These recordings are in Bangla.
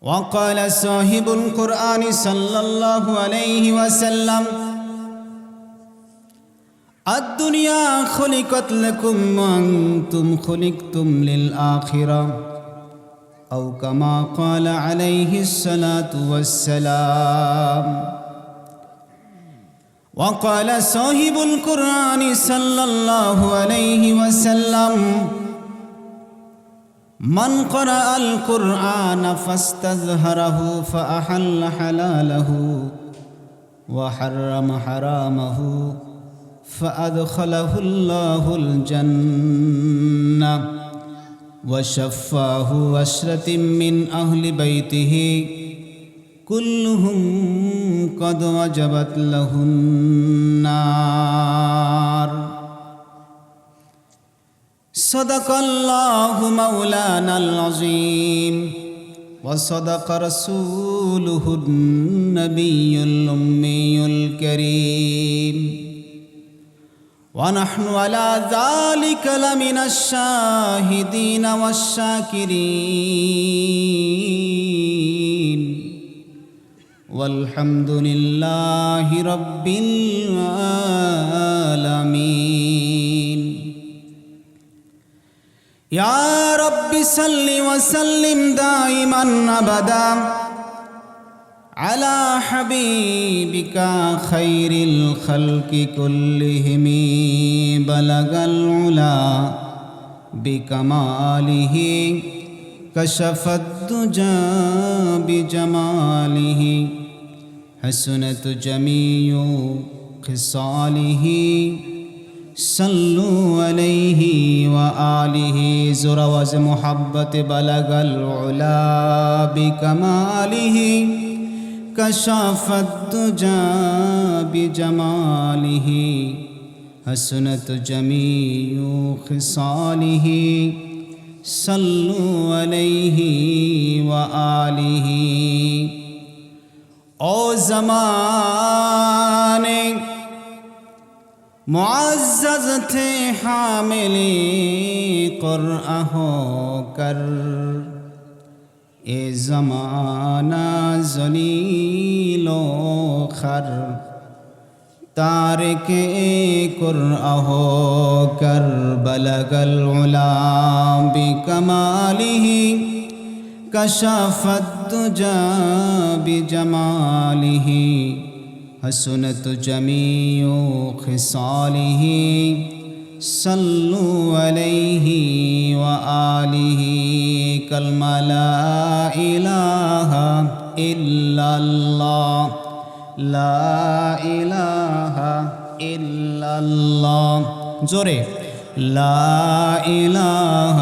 وقال صاحب القرآن صلى الله عليه وسلم الدنيا خلقت لكم وأنتم خلقتم للآخرة أو كما قال عليه الصلاة والسلام وقال صاحب القرآن صلى الله عليه وسلم من قرأ القرآن فاستظهره فأحل حلاله وحرم حرامه فأدخله الله الجنة وشفاه عشرة من أهل بيته كلهم قد وجبت له النار صدق الله مولانا العظيم وصدق رسوله النبي الأمي الكريم ونحن على ذلك لمن الشاهدين والشاكرين والحمد لله رب العالمين يا رب صل وسلم دائما أبدا على حبيبك خير الخلق كلهم بلغ العلا بكماله كشف الدجى بجماله حسنت جميع خصاله صلوا عليه وآله زروز محبت بلغ العلا بكماله كشف الدجى بجماله حسنت جميع خصاله صلوا عليه وآله او زمانے معزز تھے حاملی قرآن ہو کر اے زمانہ ذلیل و خر تارک قرآن ہو کر بلغ العلا بکمالہ کشف الدجى بجمالہ حسنت جميع خصاله صلوا عليه وآله كلمة لا إله إلا الله لا إله إلا الله زوري لا إله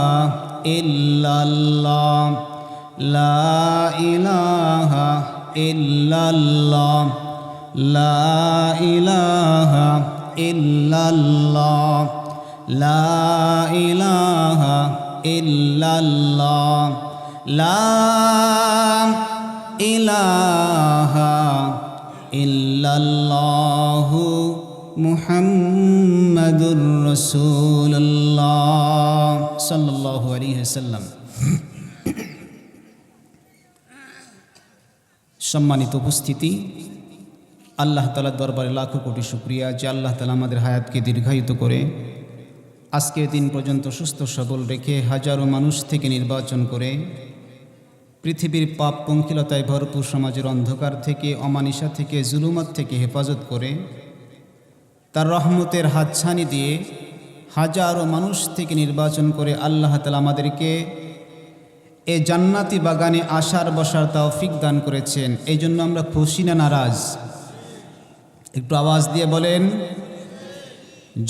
إلا الله لا إله إلا الله لا إله إلا الله لا إله إلا الله لا إله إلا الله محمد رسول الله صلى الله عليه وسلم সম্মানিত উপস্থিতি আল্লাহ তাআলার দরবারে লাখো কোটি শুকরিয়া যে আল্লাহ তাআলা আমাদের হায়াতকে দীর্ঘায়িত করে আজকের দিন পর্যন্ত সুস্থ সবল রেখে হাজারো মানুষ থেকে নির্বাচন করে পৃথিবীর পাপ পঙ্কিলতায় ভরপুর সমাজের অন্ধকার থেকে অমানিসা থেকে জুলুমাত থেকে হেফাজত করে তার রহমতের হাতছানি দিয়ে হাজারো মানুষ থেকে নির্বাচন করে আল্লাহ তাআলা আমাদেরকে এই জান্নাতি বাগানে আসার বসার তৌফিক দান করেছেন। এই জন্য আমরা খুশি না নারাজ? একটু আওয়াজ দিয়ে বলেন।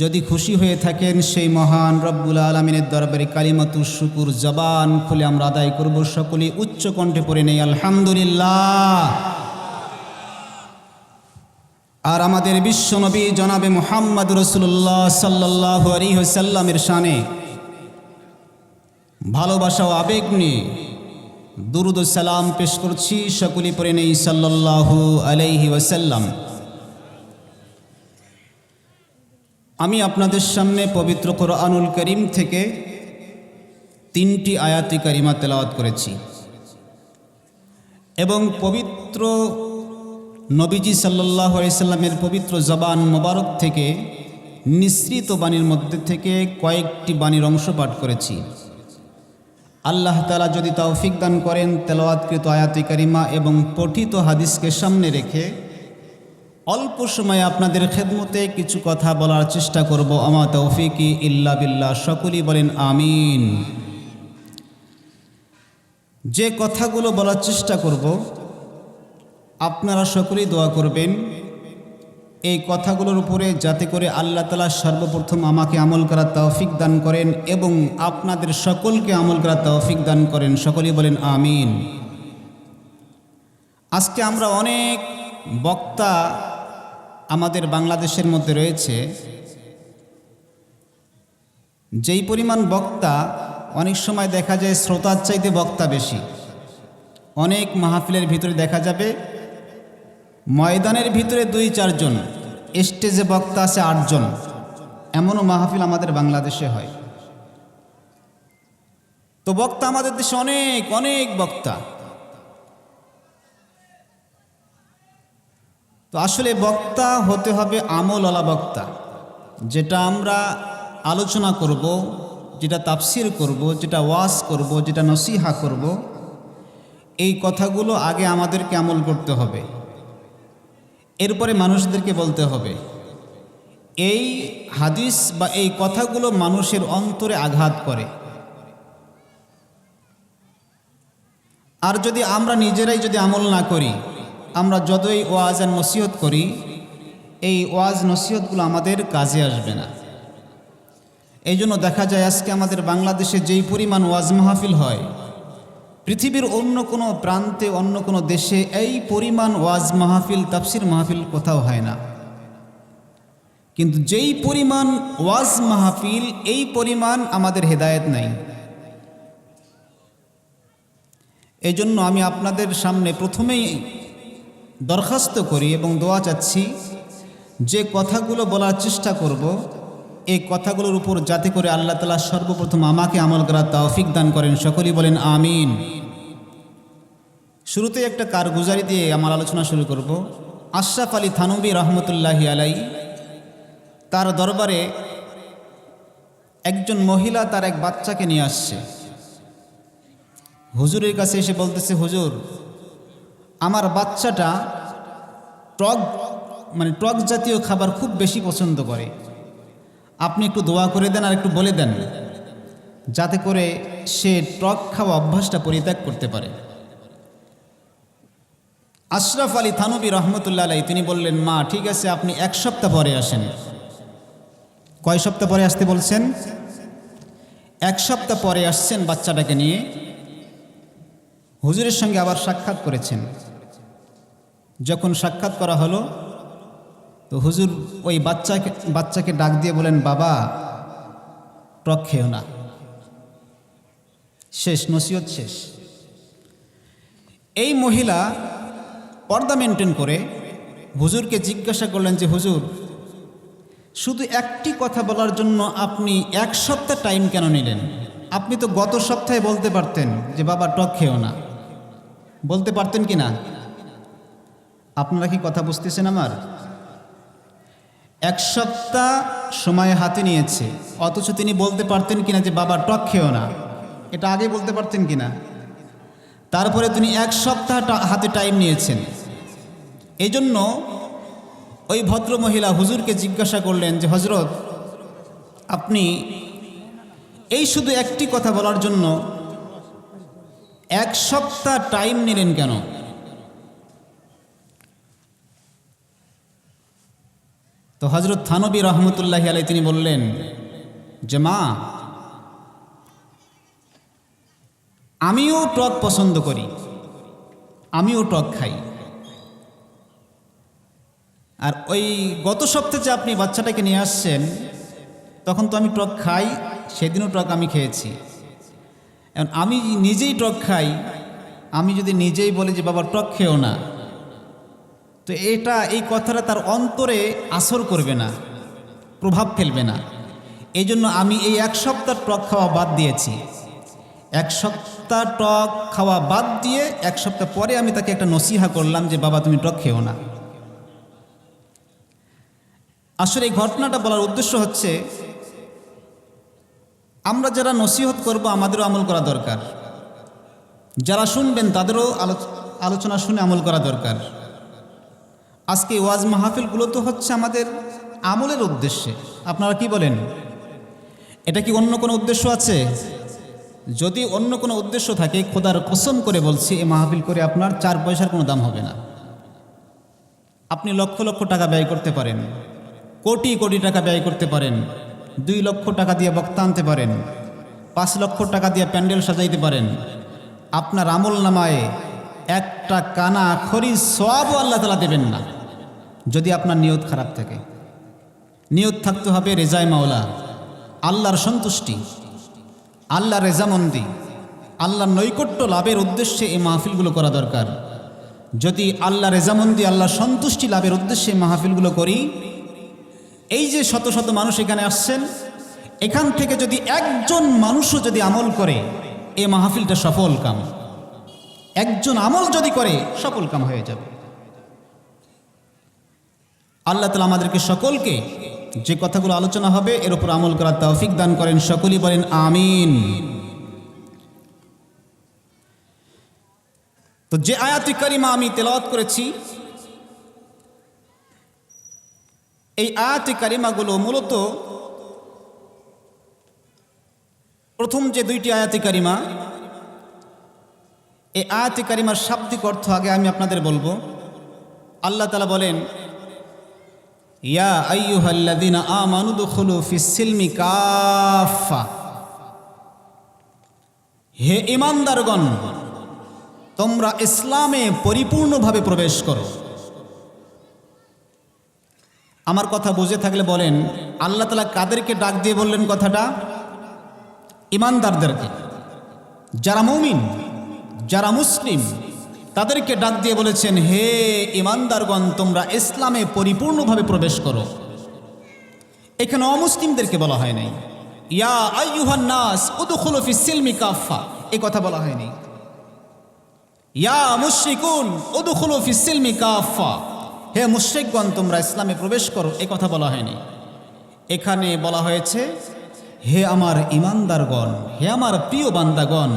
যদি খুশি হয়ে থাকেন সেই মহান রব্বুল আলামিনের দরবারে কালিমাতুশ শুকুর জবান খুলে আমরা আদায় করব। সকলে উচ্চ কণ্ঠে পড়ে নেই আলহামদুলিল্লাহ। আর আমাদের বিশ্বনবী জনাবে মুহাম্মদ রাসূলুল্লাহ সাল্লাল্লাহু আলাইহি ওয়াসাল্লামের শানে ভালোবাসা ও আবেগ নিয়ে দুরুদ ও সালাম পেশ করছি। সকলে পড়ে নেই সাল্লাল্লাহু আলাইহি ওয়াসাল্লাম। আমি আপনাদের সামনে পবিত্র কোরআনুল করিম থেকে 3টি আয়াতে কারিমা তেলাওয়াত করেছি। এবং পবিত্র নবীজি সাল্লাল্লাহু আলাইহি সাল্লামের পবিত্র জবান মোবারক থেকে নিঃসৃত বাণীর মধ্যে থেকে কয়েকটি বাণীর অংশ পাঠ করেছি। আল্লাহ তাআলা যদি তৌফিক দান করেন, তেলাওয়াতকৃত আয়াতে কারিমা এবং পঠিত হাদিসকে সামনে রেখে অল্প সময়ে আপনাদের খেদমতে কিছু কথা বলার চেষ্টা করব। আমা তৌফিকি ইল্লা বিল্লাহ, সকলেই বলেন আমিন। যে কথাগুলো বলার চেষ্টা করব আপনারা সকলেই দোয়া করবেন এই কথাগুলোর উপরে, যাতে করে আল্লাহ তাআলা সর্বপ্রথম আমাকে আমল করার তৌফিক দান করেন এবং আপনাদের সকলকে আমল করার তৌফিক দান করেন। সকলেই বলেন আমিন। আজকে আমরা অনেক বক্তা আমাদের বাংলাদেশের মধ্যে রয়েছে, যেই পরিমাণ বক্তা অনেক সময় দেখা যায় শ্রোতার চাইতে বক্তা বেশি। অনেক মাহফিলের ভিতরে দেখা যাবে ময়দানের ভিতরে 2-4 জন, স্টেজে বক্তা আছে 8 জন। এমনও মাহফিল আমাদের বাংলাদেশে হয়। তো বক্তা আমাদের দেশে অনেক অনেক বক্তা। তো আসলে বক্তা হতে হবে আমলওয়ালা বক্তা, যেটা আমরা আলোচনা করব, যেটা তাফসির করব, যেটা ওয়াজ করব, যেটা নসিহা করব, এই কথাগুলো আগে আমাদেরকে আমল করতে হবে, এরপরে মানুষদেরকে বলতে হবে। এই হাদিস বা এই কথাগুলো মানুষের অন্তরে আঘাত করে। আর যদি আমরা নিজেরাই যদি আমল না করি, আমরা যতই ওয়াজ আর নসিহত করি, এই ওয়াজ নসিহতগুলো আমাদের কাজে আসবে না। এই জন্য দেখা যায় আজকে আমাদের বাংলাদেশে যেই পরিমাণ ওয়াজ মাহফিল হয়, পৃথিবীর অন্য কোনো প্রান্তে, অন্য কোনো দেশে এই পরিমাণ ওয়াজ মাহফিল, তাফসির মাহফিল কোথাও হয় না। কিন্তু যেই পরিমাণ ওয়াজ মাহফিল, এই পরিমাণ আমাদের হেদায়েত নাই। এই জন্য আমি আপনাদের সামনে প্রথমেই দরখাস্ত করি এবং দোয়া চাচ্ছি, যে কথাগুলো বলার চেষ্টা করব, এই কথাগুলোর উপর যাতে করে আল্লাহ তাআলা সর্বপ্রথম আমাকে আমল করার তৌফিক দান করেন। সকলেই বলেন আমিন। শুরুতে একটা কারগুজারি দিয়ে আমার আলোচনা শুরু করব। আশরাফ আলী থানভী রহমতুল্লাহি আলাইহি, তার দরবারে একজন মহিলা তার এক বাচ্চাকে নিয়ে আসছে। হুজুরের কাছে এসে বলতেছে, হুজুর, আমার বাচ্চাটা টক জাতীয় খাবার খুব বেশি পছন্দ করে। আপনি একটু দোয়া করে দেন আর একটু বলে দেন যাতে করে সে টক খাওয়া অভ্যাসটা পরিত্যাগ করতে পারে। আশরাফ আলী থানভী রহমতুল্লাহ আলাইহি তিনি বললেন, মা ঠিক আছে, আপনি 1 সপ্তাহ পরে আসেন। কয় সপ্তাহ পরে আসতে বলছেন? 1 সপ্তাহ পরে আসছেন বাচ্চাটাকে নিয়ে। হুজুরের সঙ্গে আবার সাক্ষাৎ করেছেন। যখন সাক্ষাৎ করা হলো, তো হুজুর ওই বাচ্চাকে ডাক দিয়ে বলেন, বাবা টক খেও না। শেষ, নসিহত শেষ। এই মহিলা পর্দা মেনটেন করে হুজুরকে জিজ্ঞাসা করলেন যে, হুজুর, শুধু একটি কথা বলার জন্য আপনি 1 সপ্তাহ টাইম কেন নিলেন? আপনি তো গত সপ্তাহে বলতে পারতেন যে বাবা টক খেও না, বলতে পারতেন কি না? আপনারা কি কথা বুঝতেছেন আমার? 1 সপ্তাহ সময় হাতে নিয়েছে, অথচ তিনি বলতে পারতেন কিনা যে বাবা টক খেও না? এটা আগে বলতে পারতেন কিনা? তারপরে তিনি 1 সপ্তাহ হাতে টাইম নিয়েছেন। এই জন্য ওই ভদ্র মহিলা হুজুরকে জিজ্ঞাসা করলেন যে, হজরত, আপনি এই শুধু একটি কথা বলার জন্য 1 সপ্তাহ টাইম নিলেন কেন? তো হজরত থানভী রহমতুল্লাহি আলাইহি তিনি বললেন যে, মা, আমিও টক পছন্দ করি, আমিও টক খাই। আর ওই গত সপ্তাহে যে আপনি বাচ্চাটাকে নিয়ে আসছেন, তখন তো আমি টক খাই, সেদিনও টক আমি খেয়েছি। এখন আমি নিজেই টক খাই, আমি যদি নিজেই বলি যে বাবা টক খেও না, তো এই কথাটা তার অন্তরে আসর করবে না, প্রভাব ফেলবে না। এই জন্য আমি এই 1 সপ্তাহ টক খাওয়া বাদ দিয়েছি। এক সপ্তাহ টক খাওয়া বাদ দিয়ে এক সপ্তাহ পরে আমি তাকে একটা নসিহা করলাম যে বাবা তুমি টক খেও না। আসলে এই ঘটনাটা বলার উদ্দেশ্য হচ্ছে আমরা যারা নসিহত করব আমাদেরও আমল করা দরকার, যারা শুনবেন তাদেরও আলোচনা শুনে আমল করা দরকার। আজকে ওয়াজ মাহফিলগুলো তো হচ্ছে আমাদের আমলের উদ্দেশ্যে। আপনারা কি বলেন? এটা কি অন্য কোনো উদ্দেশ্য আছে? যদি অন্য কোনো উদ্দেশ্য থাকে খোদার কসম করে বলছি এই মাহফিল করে আপনার 4 পয়সার কোনো দাম হবে না। আপনি লক্ষ লক্ষ টাকা ব্যয় করতে পারেন, কোটি কোটি টাকা ব্যয় করতে পারেন, 2 লক্ষ টাকা দিয়ে বক্তা আনতে পারেন, 5 লক্ষ টাকা দিয়ে প্যান্ডেল সাজাইতে পারেন। আপনার আমল নামায় একটা কানা খরিজ সওয়াবও আল্লাহ তাআলা দেবেন না যদি আপনার নিয়ত খারাপ থাকে। নিয়ত থাকতে হবে রেজায়ে মাওলা, আল্লাহর সন্তুষ্টি, আল্লাহর রেজামন্দি, আল্লাহর নৈকট্য লাভের উদ্দেশ্যে এই মাহফিলগুলো করা দরকার। যদি আল্লাহ রেজামন্দি, আল্লাহর সন্তুষ্টি লাভের উদ্দেশ্যে মাহফিলগুলো করি, এই যে শত শত মানুষ এখানে আসছেন, এখান থেকে যদি একজন মানুষও যদি আমল করে এই মাহফিলটা সফল কাম। একজন আমল যদি করে সফল কাম হয়ে যাবে। আল্লাহ তাআলা আমাদেরকে সকলকে যে কথাগুলো আলোচনা হবে এর উপর আমল করার তৌফিক দান করেন। সকলেই বলেন আমিন। তো যে আয়াতে কারিমা আমি তেলাওয়াত করেছি, এই আয়াতে কারিমাগুলো মূলত প্রথম যে 2টি আয়াতে কারিমা, এই আয়াতে কারিমার শাব্দিক অর্থ আগে আমি আপনাদের বলবো। আল্লাহ তাআলা বলেন, ইয়া আইয়ুহাল্লাযীনা আমানু দুখুলু ফিস-সিলমি কাফা, হে ঈমানদারগণ তোমরা ইসলামে পরিপূর্ণভাবে প্রবেশ করো। আমার কথা বুঝে থাকলে বলেন, আল্লাহ তাআলা কাদেরকে ডাক দিয়ে বললেন কথাটা? ঈমানদারদেরকে, যারা মুমিন, যারা মুসলিম, তাদেরকে ডাক দিয়ে বলেছেন, হে ঈমানদারগণ তোমরা ইসলামে পরিপূর্ণভাবে প্রবেশ করো। এখানে অমুসলিমদেরকে বলা হয় নাই। ইয়া আইয়ুহান নাস উদখুলু ফিস-সিলমি কাফা, এই কথা বলা হয়নি। ইয়া মুশরিকুন উদখুলু ফিস-সিলমি কাফা, হে মুশরিকগণ তোমরা ইসলামে প্রবেশ করো, এই কথা বলা হয়নি। এখানে বলা হয়েছে, হে আমার ঈমানদারগণ, হে আমার প্রিয় বান্দাগণ,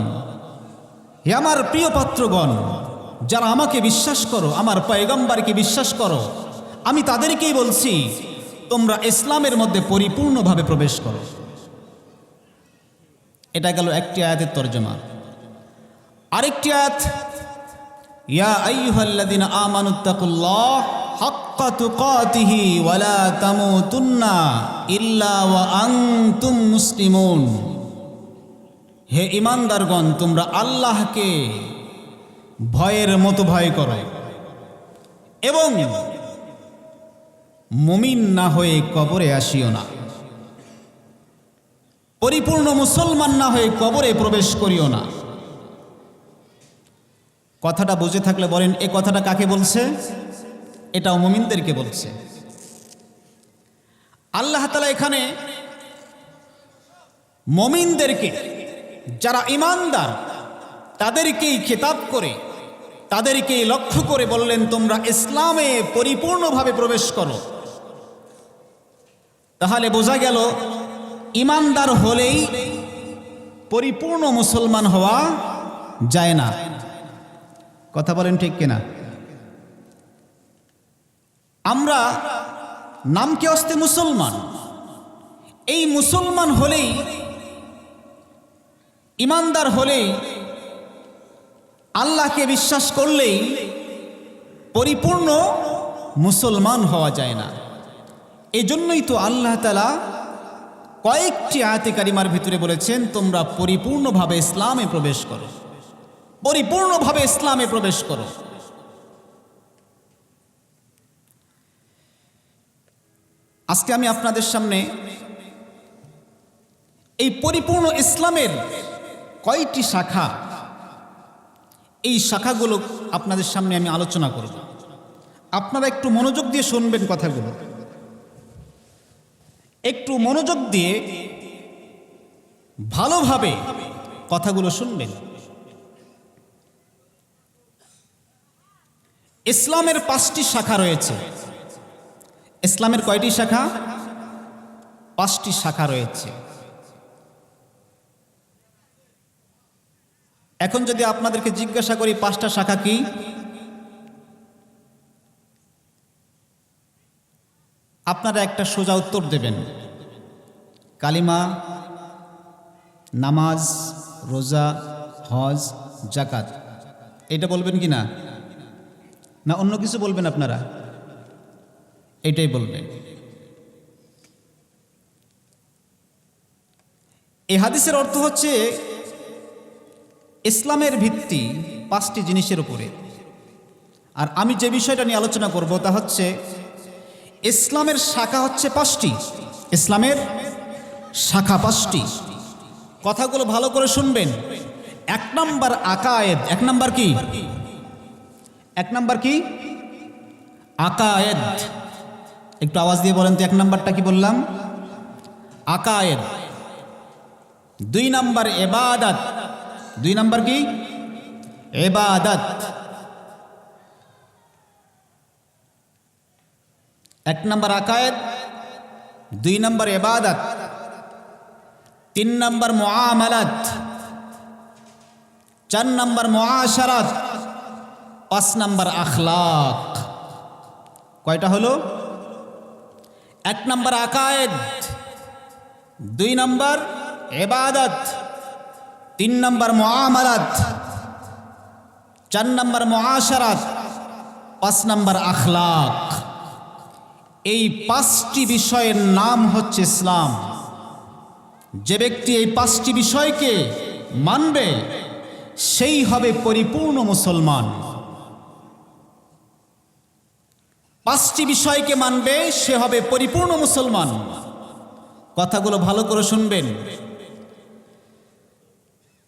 হে আমার প্রিয় পাত্রগণ, যারা আমাকে বিশ্বাস করো, আমার পয়গম্বরকে বিশ্বাস করো, আমি তাদেরকেই বলছি তোমরা ইসলামের মধ্যে পরিপূর্ণভাবে প্রবেশ করো। এটা গেল একটি আয়াতের তরজমা। আরেকটি আয়াত, ইয়া আইয়ুহাল্লাযীনা আমানুত্তাকুল্লাহ হাক্কা তুকাতিহি ওয়া লা তামুতুন্না ইল্লা ওয়া আনতুম মুসলিমুন, হে ঈমানদারগণ তোমরা আল্লাহকে ভয়ের মতো ভয় করো এবং মুমিন না হয়ে কবরে আসিও না। পরিপূর্ণ মুসলমান না হয়ে কবরে প্রবেশ করিও না। কথাটা বুঝে থাকলে বলেন, এ কথাটা কাকে বলছে? এটাও মুমিনদেরকে বলছে। আল্লাহ তাআলা এখানে মুমিনদেরকে, যারা ঈমানদার, তাদেরকেই খেতাব করে, তাদেরকেই লক্ষ্য করে বললেন তোমরা ইসলামে পরিপূর্ণভাবে প্রবেশ করো। তাহলে বোঝা গেল ঈমানদার হলেই পরিপূর্ণ মুসলমান হওয়া যায় না। কথা বলেন ঠিক কিনা? আমরা নামকে অস্তে মুসলমান, এই মুসলমান হলেই, ঈমানদার হলেই, আল্লাহকে বিশ্বাস করলেই পরিপূর্ণ মুসলমান হওয়া যায় না। এজন্যই তো আল্লাহ তাআলা কয়েকটি আয়াতে কারিমার ভিতরে বলেছেন তোমরা পরিপূর্ণভাবে ইসলামে প্রবেশ করো, পরিপূর্ণভাবে ইসলামে প্রবেশ করো। আজকে আমি আপনাদের সামনে এই পরিপূর্ণ ইসলামের কয়টি শাখা, এই শাখাগুলো আপনাদের সামনে আমি আলোচনা করব। আপনারা একটু মনোযোগ দিয়ে শুনবেন কথাগুলো, একটু মনোযোগ দিয়ে ভালোভাবে কথাগুলো শুনবেন। ইসলামের 5টি শাখা রয়েছে। ইসলামের কয়টি শাখা? 5টি শাখা রয়েছে। এখন যদি আপনাদেরকে জিজ্ঞাসা করি 5টা শাখা কি, আপনারা একটা সোজা উত্তর দেবেন। কালিমা, নামাজ, রোজা, হজ, জাকাত। এটা বলবেন কি না? না অন্য কিছু বলবেন? আপনারা এটাই বলবেন। এই হাদিসের অর্থ হচ্ছে ইসলামের ভিত্তি 5টি জিনিসের উপরে। আর আমি যে বিষয়টা নিয়ে আলোচনা করব তা হচ্ছে ইসলামের শাখা হচ্ছে 5টি। ইসলামের শাখা 5টি। কথাগুলো ভালো করে শুনবেন। 1 নম্বর আকায়েদ। 1 নম্বর কি? 1 নম্বর কি? আকায়েদ। একটু আওয়াজ দিয়ে বলেন তো 1 নম্বরটা কি বললাম? আকায়েদ। 2 নম্বর ইবাদত। 2 নম্বর কি? ইবাদত। 1 নম্বর আকায়েদ, 2 নম্বর ইবাদত, 3 নম্বর মুআমালাত, 4 নম্বর মুআশারাত, 5 নম্বর আখলাক। কয়টা হলো? 1 নম্বর আকায়েদ, 2 নম্বর ইবাদত, 3 নম্বর মুআমালাত, 4 নম্বর মুআশারাত, 5 নম্বর আখলাক। এই 5টি বিষয়ের নাম হচ্ছে ইসলাম। যে ব্যক্তি এই 5টি বিষয়কে মানবে সেই হবে পরিপূর্ণ মুসলমান। 5টি বিষয়কে মানবে সে হবে পরিপূর্ণ মুসলমান। কথাগুলো ভালো করে শুনবেন।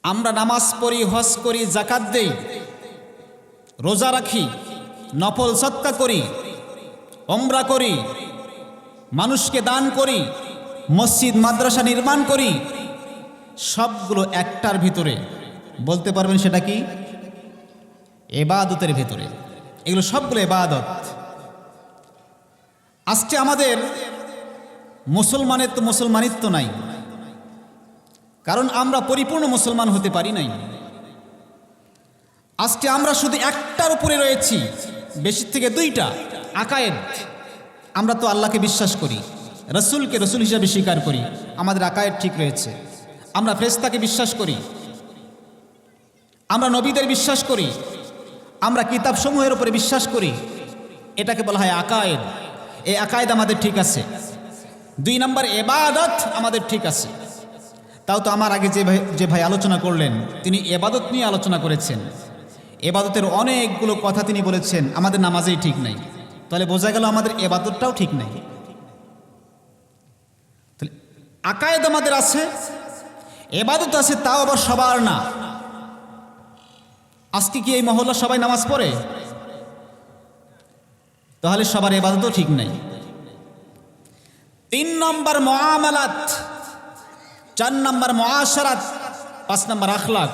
আমরা নামাজ পড়ি, হজ করি, যাকাত দেই, রোজা রাখি, নফল সদকা করি, উমরা করি, মানুষকে দান করি, মসজিদ মাদ্রাসা নির্মাণ করি, সবগুলো একটার ভিতরে। বলতে পারবেন সেটা কি? ইবাদতের ভিতরে। এগুলো সবগুলো ইবাদত। আজকে আমাদের মুসলমানের তো মুসলমানিত্ব নাই, কারণ আমরা পরিপূর্ণ মুসলমান হতে পারি নাই। আজকে আমরা শুধু একটার উপরে রয়েছি, বেশি থেকে 2টা। আকায়েদ। আমরা তো আল্লাহকে বিশ্বাস করি, রসুলকে রসুল হিসাবে স্বীকার করি, আমাদের আকায়েদ ঠিক রয়েছে। আমরা ফেরেশতাকে বিশ্বাস করি, আমরা নবীদের বিশ্বাস করি, আমরা কিতাবসমূহের উপরে বিশ্বাস করি। এটাকে বলা হয় আকায়েদ। এই আকায়েদ আমাদের ঠিক আছে। 2 নম্বর ইবাদত আমাদের ঠিক আছে। তাও তো আমার আগে যে ভাই আলোচনা করলেন তিনি ইবাদত নিয়ে আলোচনা করেছেন। ইবাদতের অনেকগুলো কথা তিনি বলেছেন, আমাদের নামাজেই ঠিক নাই। তাহলে বোঝা গেল আমাদের ইবাদতটাও ঠিক নাই। তাহলে আকায়েদ আমাদের আছে, ইবাদত আছে, তাও আবার সবার না। আজকে কি এই মহল্লা সবাই নামাজ পড়ে? তাহলে সবার ইবাদতও ঠিক নাই। 3 নম্বর মুআমালাত, 4 নম্বর মুআশারাত, 5 নম্বর আখলাক।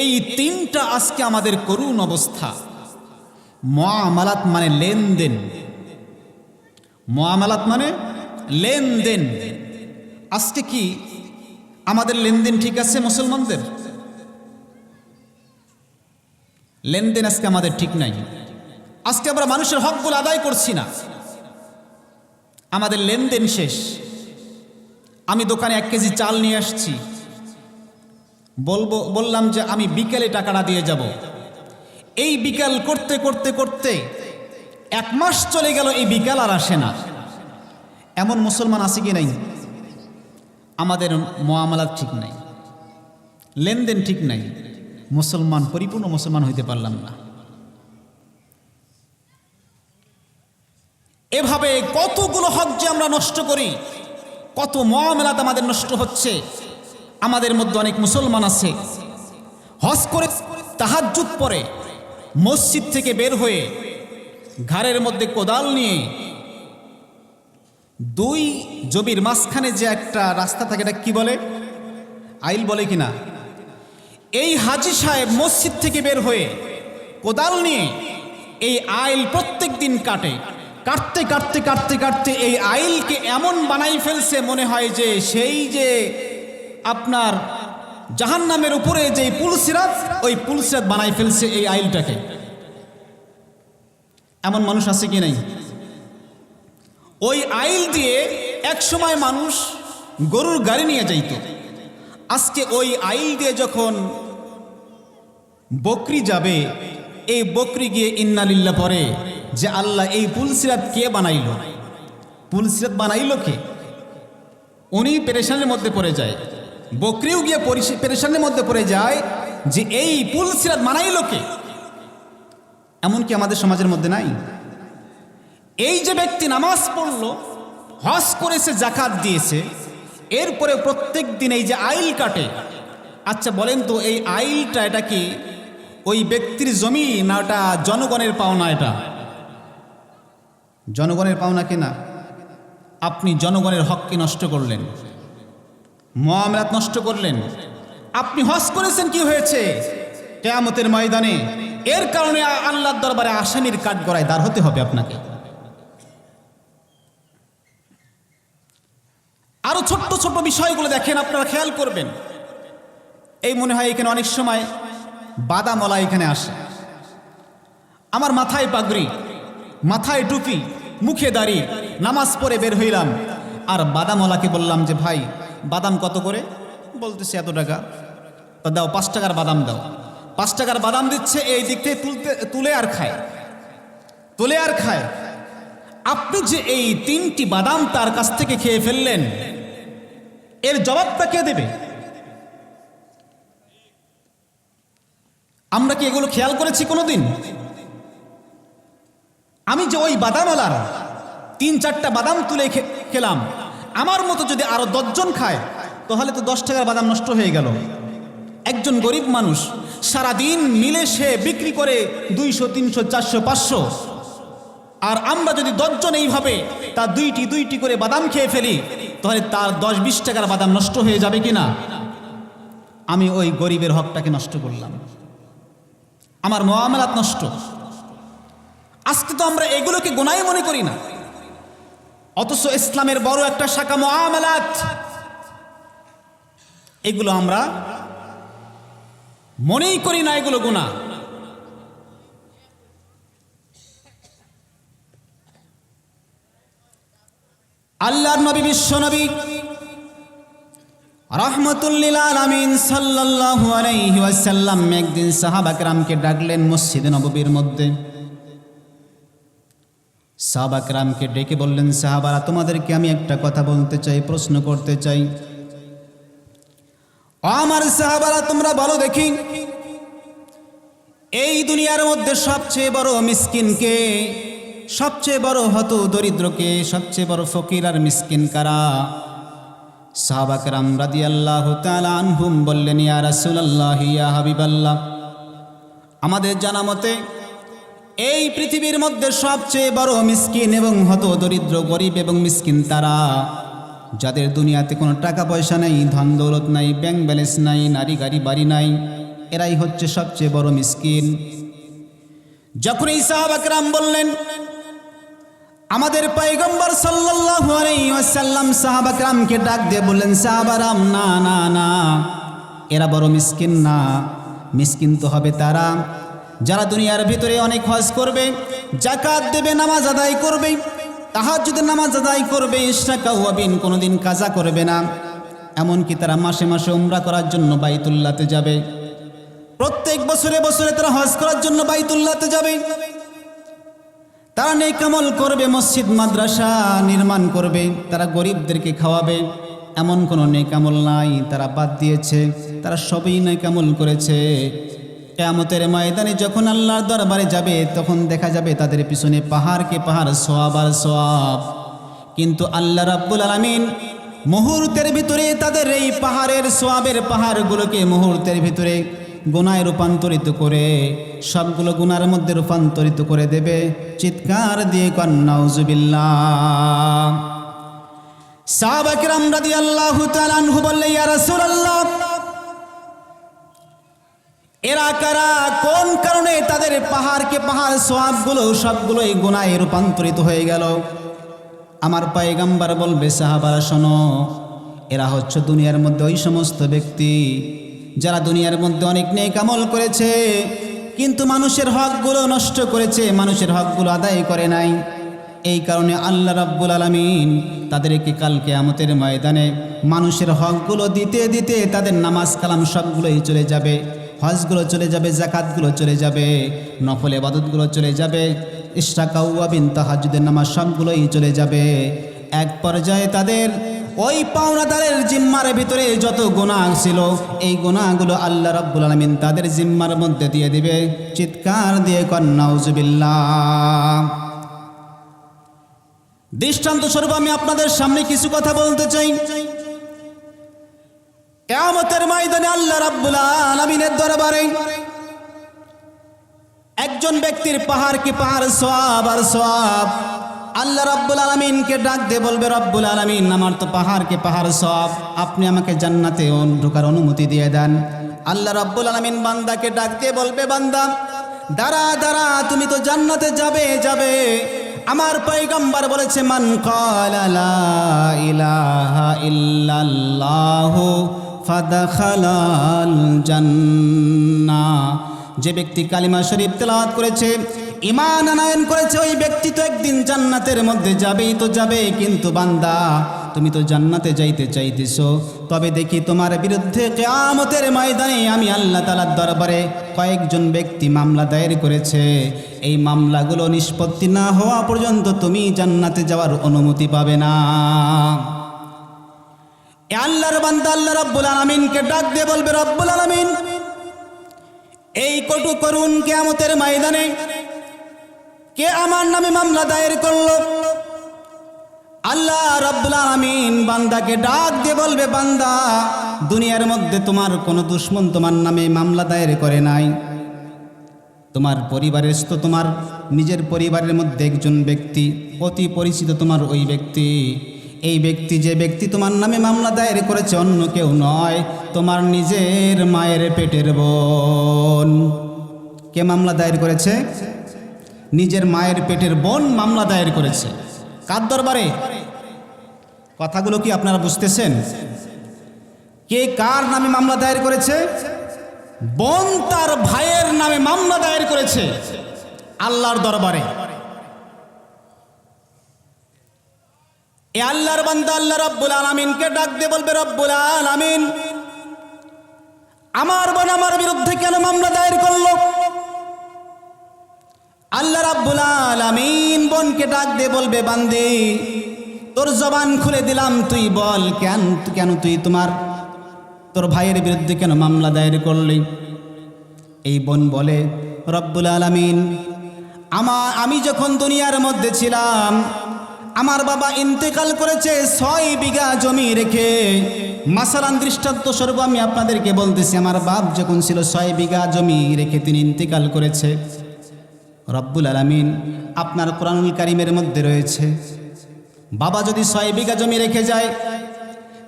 এই 3টা আজকে আমাদের করুণ অবস্থা। মুআমালাত মানে লেনদেন। মুআমালাত মানে লেনদেন। আজকে কি আমাদের লেনদেন ঠিক আছে? মুসলমানদের লেনদেন আজকে আমাদের ঠিক নাই। আজকে আমরা মানুষের হকগুলো আদায় করছি না, আমাদের লেনদেন শেষ। আমি দোকানে 1 কেজি চাল নিয়ে আসছি, বললাম যে আমি বিকেলে টাকাটা দিয়ে যাব। এই বিকাল করতে করতে করতে 1 মাস চলে গেল, এই বিকাল আর আসে না। এমন মুসলমান আছে কি নাই? আমাদের মুআমালাত ঠিক নাই, লেনদেন ঠিক নাই। মুসলমান, পরিপূর্ণ মুসলমান হইতে পারলাম না। এভাবে কতগুলো হক যে আমরা নষ্ট করি, কত মুআমালাত আমাদের নষ্ট হচ্ছে। আমাদের মধ্যে অনেক মুসলমান আছে হজ করে, তাহাজ্জুদ পড়ে, মসজিদ থেকে বের হয়ে ঘাড়ের মধ্যে কোদাল নিয়ে 2 জমির মাঝখানে যে একটা রাস্তা থাকে, এটা কি বলে? আইল বলে কিনা? এই হাজী সাহেব মসজিদ থেকে বের হয়ে কোদাল নিয়ে এই আইল প্রত্যেক দিন কাটে। কাটতে কাটতে কাটতে কাটতে এই আইলকে এমন বানাই ফেলছে, মনে হয় যে সেই যে আপনার জাহান্নামের উপরে যে পুলসিরাত, ওই পুলসিরাত বানাই ফেলছে এই আইলটাকে। এমন মানুষ আছে কি নাই? ওই আইল দিয়ে একসময় মানুষ গরুর গাড়ি নিয়ে যাইত। আজকে ওই আইল দিয়ে যখন বকরি যাবে, এই বকরি গিয়ে ইন্নালিল্লাহ পরে যে আল্লাহ এই পুলসিরাত কে বানাইল, পুলসিরাত বানাইল কে? উনি পেরেশানের মধ্যে পড়ে যায়, বকরিও গিয়ে পেরেশানের মধ্যে পড়ে যায় যে এই পুলসিরাত বানাইল কে? এমনকি আমাদের সমাজের মধ্যে নাই? এই যে ব্যক্তি নামাজ পড়ল, হজ করেছে, জাকাত দিয়েছে, এরপরে প্রত্যেক দিন এই যে আইল কাটে, আচ্ছা বলেন তো এই আইলটা এটা কি ওই ব্যক্তির জমি না ওটা জনগণের পাওনা? এটা জনগণের পাওনা কিনা? আপনি জনগণের হককে নষ্ট করলেন, মুআমালাত নষ্ট করলেন। আপনি হজ করেছেন, কি হয়েছে? কিয়ামতের ময়দানে এর কারণে আল্লাহর দরবারে আসামির কাঠগড়ায় দাঁড় হতে হবে আপনাকে। আরো ছোট্ট ছোট্ট বিষয়গুলো দেখেন, আপনারা খেয়াল করবেন। এই মনে হয় এখানে অনেক সময় বাদামওয়ালা এখানে আসে। আমার মাথায় পাগড়ি, মাথায় টুপি, মুখে দাড়ি, নামাজ পড়ে বের হইলাম, আর বাদামওয়ালাকে বললাম যে ভাই বাদাম কত করে? বলতেছে এত টাকা। তা দাও 5 টাকার বাদাম দাও। 5 টাকার বাদাম দিচ্ছে, এই দিক থেকে তুলে আর খায়, তুলে আর খায়। আপনি যে এই 3টি বাদাম তার কাছ থেকে খেয়ে ফেললেন, এর জবাবটা কে দেবে? আমরা কি এগুলো খেয়াল করেছি কোনোদিন? আমি যে ওই বাদামওয়ালার 3-4টা বাদাম তুলে খেলাম, আমার মতো যদি আরো 10 জন খায় তাহলে তো 10 টাকার বাদাম নষ্ট হয়ে গেল। একজন গরিব মানুষ সারাদিন মিলে সে বিক্রি করে 200, 300, 400, 500, আর আমরা যদি 10 জন এইভাবে তার দুইটি করে বাদাম খেয়ে ফেলি, তাহলে তার 10-20 টাকার বাদাম নষ্ট হয়ে যাবে কিনা? আমি ওই গরিবের হকটাকে নষ্ট করলাম, আমার মুআমালাত নষ্ট। আজকে তো আমরা এগুলোকে গুনাহ মনে করি না, অথচ ইসলামের বড় একটা শাখা মুআমালাত, এগুলো আমরা মনেই করি না এগুলো গুনাহ। আল্লাহর নবী, বিশ্ব নবী রাহমাতুল লিল আলামিন সাল্লাল্লাহু আলাইহি ওয়াসাল্লাম একদিন সাহাবা কেরামকে ডাকলেন মসজিদে নববীর মধ্যে। সাহাবা কেরামকে ডেকে বললেন, সাহাবারা তোমাদেরকে আমি একটা কথা বলতে চাই, প্রশ্ন করতে চাই। আমার সাহাবারা তোমরা বলো দেখি, এই দুনিয়ার মধ্যে সবচেয়ে বড় মিসকিন কে? সবচেয়ে বড় হত দরিদ্রকে? সবচেয়ে বড় ফকির আর মিসকিন কারা? সাহাবা কেরাম রাদিয়াল্লাহু তাআলা আনহুম বললেন, ইয়া রাসূলুল্লাহ, ইয়া হাবিবাল্লাহ, আমাদের জানা মতে এই পৃথিবীর মধ্যে সবচেয়ে বড় মিসকিন এবং হত দরিদ্র, গরিব এবং মিসকিন তারা যাদের দুনিয়াতে কোনো টাকা পয়সা নাই, ধন দৌলত নাই, ব্যাংক ব্যালেন্স নাই, নারী গাড়ি বাড়ি নাই, এরাই হচ্ছে সবচেয়ে বড় মিসকিন। যখন এই সাহাবা কেরাম বললেন, আমাদের পয়গম্বর সাল্লাল্লাহু আলাইহি ওয়াসাল্লাম সাহাবা কেরামকে ডাক দিয়ে বললেন, সাহাবারাম, না না না, এরা বড় মিসকিন না। মিসকিন তো হবে তারা যারা দুনিয়ার ভিতরে অনেক হজ করবে, যাকাত দেবে, নামাজ আদায় করবে, তাহাজ্জুদের নামাজ আদায় করবে, ইশরাকা ওয়াবিন কোনোদিন কাজা করবে না, এমনকি তারা মাসে মাসে উমরা করার জন্য বাইতুল্লাহতে যাবে, প্রত্যেক বছরে বছরে তারা হজ করার জন্য বাইতুল্লাহতে যাবে, তারা নেক আমল করবে, মসজিদ মাদ্রাসা নির্মাণ করবে, তারা গরিবদেরকে খাওয়াবে। এমন কোনো নেক আমল নাই তারা বাদ দিয়েছে, তারা সবই নেক আমল করেছে। কিয়ামতের ময়দানে যখন আল্লাহর দরবারে যাবে, তখন দেখা যাবে তাদের পিছনে পাহাড়কে পাহাড়, সওয়াব আর সওয়াব। কিন্তু আল্লাহ রাব্বুল আলামিন মুহূর্তের ভিতরে তাদের এই পাহাড়ের সওয়াবের পাহাড়গুলোকে মুহূর্তের ভিতরে গুনায় রূপান্তরিত করে সবগুলো গুনার মধ্যে রূপান্তরিত করে দেবে। চিৎকার দিয়ে কন নাউজুবিল্লাহ। সাহাবা কেরাম রাদিয়াল্লাহু তাআলা আনহু বললেন, ইয়া রাসূলুল্লাহ, এরা কারা, কোন কারণে তাদের পাহাড়কে পাহাড় সওয়াবগুলো সবগুলোই গুনাহে রূপান্তরিত হয়ে গেল? আমার পয়গম্বর বলবে, সাহাবারা শোনো, এরা হচ্ছে দুনিয়ার মধ্যে ওই সমস্ত ব্যক্তি যারা দুনিয়ার মধ্যে অনেক নেক আমল করেছে, কিন্তু মানুষের হকগুলো নষ্ট করেছে, মানুষের হকগুলো আদায় করে নাই। এই কারণে আল্লাহ রাব্বুল আলামিন তাদেরকে কাল কিয়ামতের ময়দানে মানুষের হকগুলো দিতে দিতে তাদের নামাজ কালাম সবগুলোই চলে যাবে, হজগুলো চলে যাবে, জাকাতগুলো চলে যাবে, নফল ইবাদতগুলো চলে যাবে, ইশরাকা ওয়া বিন তাহাজ্জুদের নামাজ সবগুলোই চলে যাবে। এক পর্যায়ে তাদের ওই পাওনাদারের জিম্মার ভিতরে যত গুনাহ ছিল, এই গুনাহগুলো আল্লাহ রাব্বুল আলামিন তাদের জিম্মার মধ্যে দিয়ে দিবে। চিৎকার দিয়ে কন নাউজুবিল্লাহ। দৃষ্টান্ত স্বরূপ আমি আপনাদের সামনে কিছু কথা বলতে চাই। কিয়ামতের ময়দানে আল্লাহ রাব্বুল আলামিনের দরবারে একজন ব্যক্তির পাহাড়কে পাহাড় সওয়াব আর সওয়াব। আল্লাহ রাব্বুল আলামিনকে ডাক দিয়ে বলবে, রব্বুল আলামিন, আমার তো পাহাড়কে পাহাড় সওয়াব, আপনি আমাকে জান্নাতে ঢোকার অনুমতি দিয়ে দেন। আল্লাহ রাব্বুল আলামিন বান্দাকে ডাক দিয়ে বলবে, বান্দা দাঁড়া দাঁড়া, তুমি তো জান্নাতে যাবে যাবে। আমার পয়গম্বর বলেছে, মান ক্বালা লা ইলাহা ইল্লাল্লাহু ফাদখালাল জান্নাহ। যে ব্যক্তি কালিমা শরীফ তেলাওয়াত করেছে, ঈমান আনয়ন করেছে, ওই ব্যক্তি তো একদিন জান্নাতের মধ্যে যাবেই তো যাবে। কিন্তু বান্দা, তুমি তো জান্নাতে যাইতে চাইতেছো, তবে দেখি তোমার বিরুদ্ধে কিয়ামতের ময়দানে আমি আল্লাহ তাআলার দরবারে কয়েকজন ব্যক্তি মামলা দায়ের করেছে। এই মামলাগুলো নিষ্পত্তি না হওয়া পর্যন্ত তুমি জান্নাতে যাওয়ার অনুমতি পাবে না। এ আল্লাহর বান্দা আল্লাহ রাব্বুল আলামিনকে ডাক দিয়ে বলবে, রব্বুল আলামিন, এই কটু করুন কিয়ামতের ময়দানে কে আমার নামে মামলা দায়ের করলো? আল্লাহ রাব্বুল আলামিন বান্দাকে ডাক দিয়ে বলবে, বান্দা, দুনিয়ার মধ্যে তোমার কোনো দুশমন তোমার নামে মামলা দায়ের করে নাই। তোমার পরিবারের তো তোমার নিজের পরিবারের মধ্যে একজন ব্যক্তি অতি পরিচিত, তোমার ওই ব্যক্তি, এই ব্যক্তি যে ব্যক্তি তোমার নামে মামলা দায়ের করেছে অন্য কেউ নয়, তোমার নিজের মায়ের পেটের বোন। কে মামলা দায়ের করেছে? নিজের মায়ের পেটের বোন মামলা দায়ের করেছে। কার দরবারে? কথাগুলো কি আপনারা বুঝতেছেন? কে কার নামে মামলা দায়ের করেছে? বোন তার ভাইয়ের নামে মামলা দায়ের করেছে আল্লাহর দরবারে। এ আল্লাহর বান্দা আল্লাহ রাব্বুল আলামিনকে ডাক দিয়ে বলবে, রব্বুল আলামিন, আমার বোন আমার বিরুদ্ধে কেন মামলা দায়ের করলো? আল্লাহ রাব্বুল আলামিন বোনকে ডাক দিয়ে বলবে, বান্দি, তোর জবান খুলে দিলাম, তুই বল কেন তুই তোর ভাইয়ের বিরুদ্ধে কেন মামলা দায়ের করলি? এই বোন বলে, রব্বুল আলামিন, আমি যখন দুনিয়ার মধ্যে ছিলাম, আমার বাবা ইন্তেকাল করেছে 6 বিঘা জমি রেখে। মাসালান দৃষ্টান্ত স্বরূপ আমি আপনাদেরকে বলতেছি, আমার বাপ যখন ছিল 6 বিঘা জমি রেখে তিনি ইন্তেকাল করেছে। রব্বুল আলামিন আপনার কোরআনুল কারীমের মধ্যে রয়েছে, বাবা যদি 6 বিঘা জমি রেখে যায়,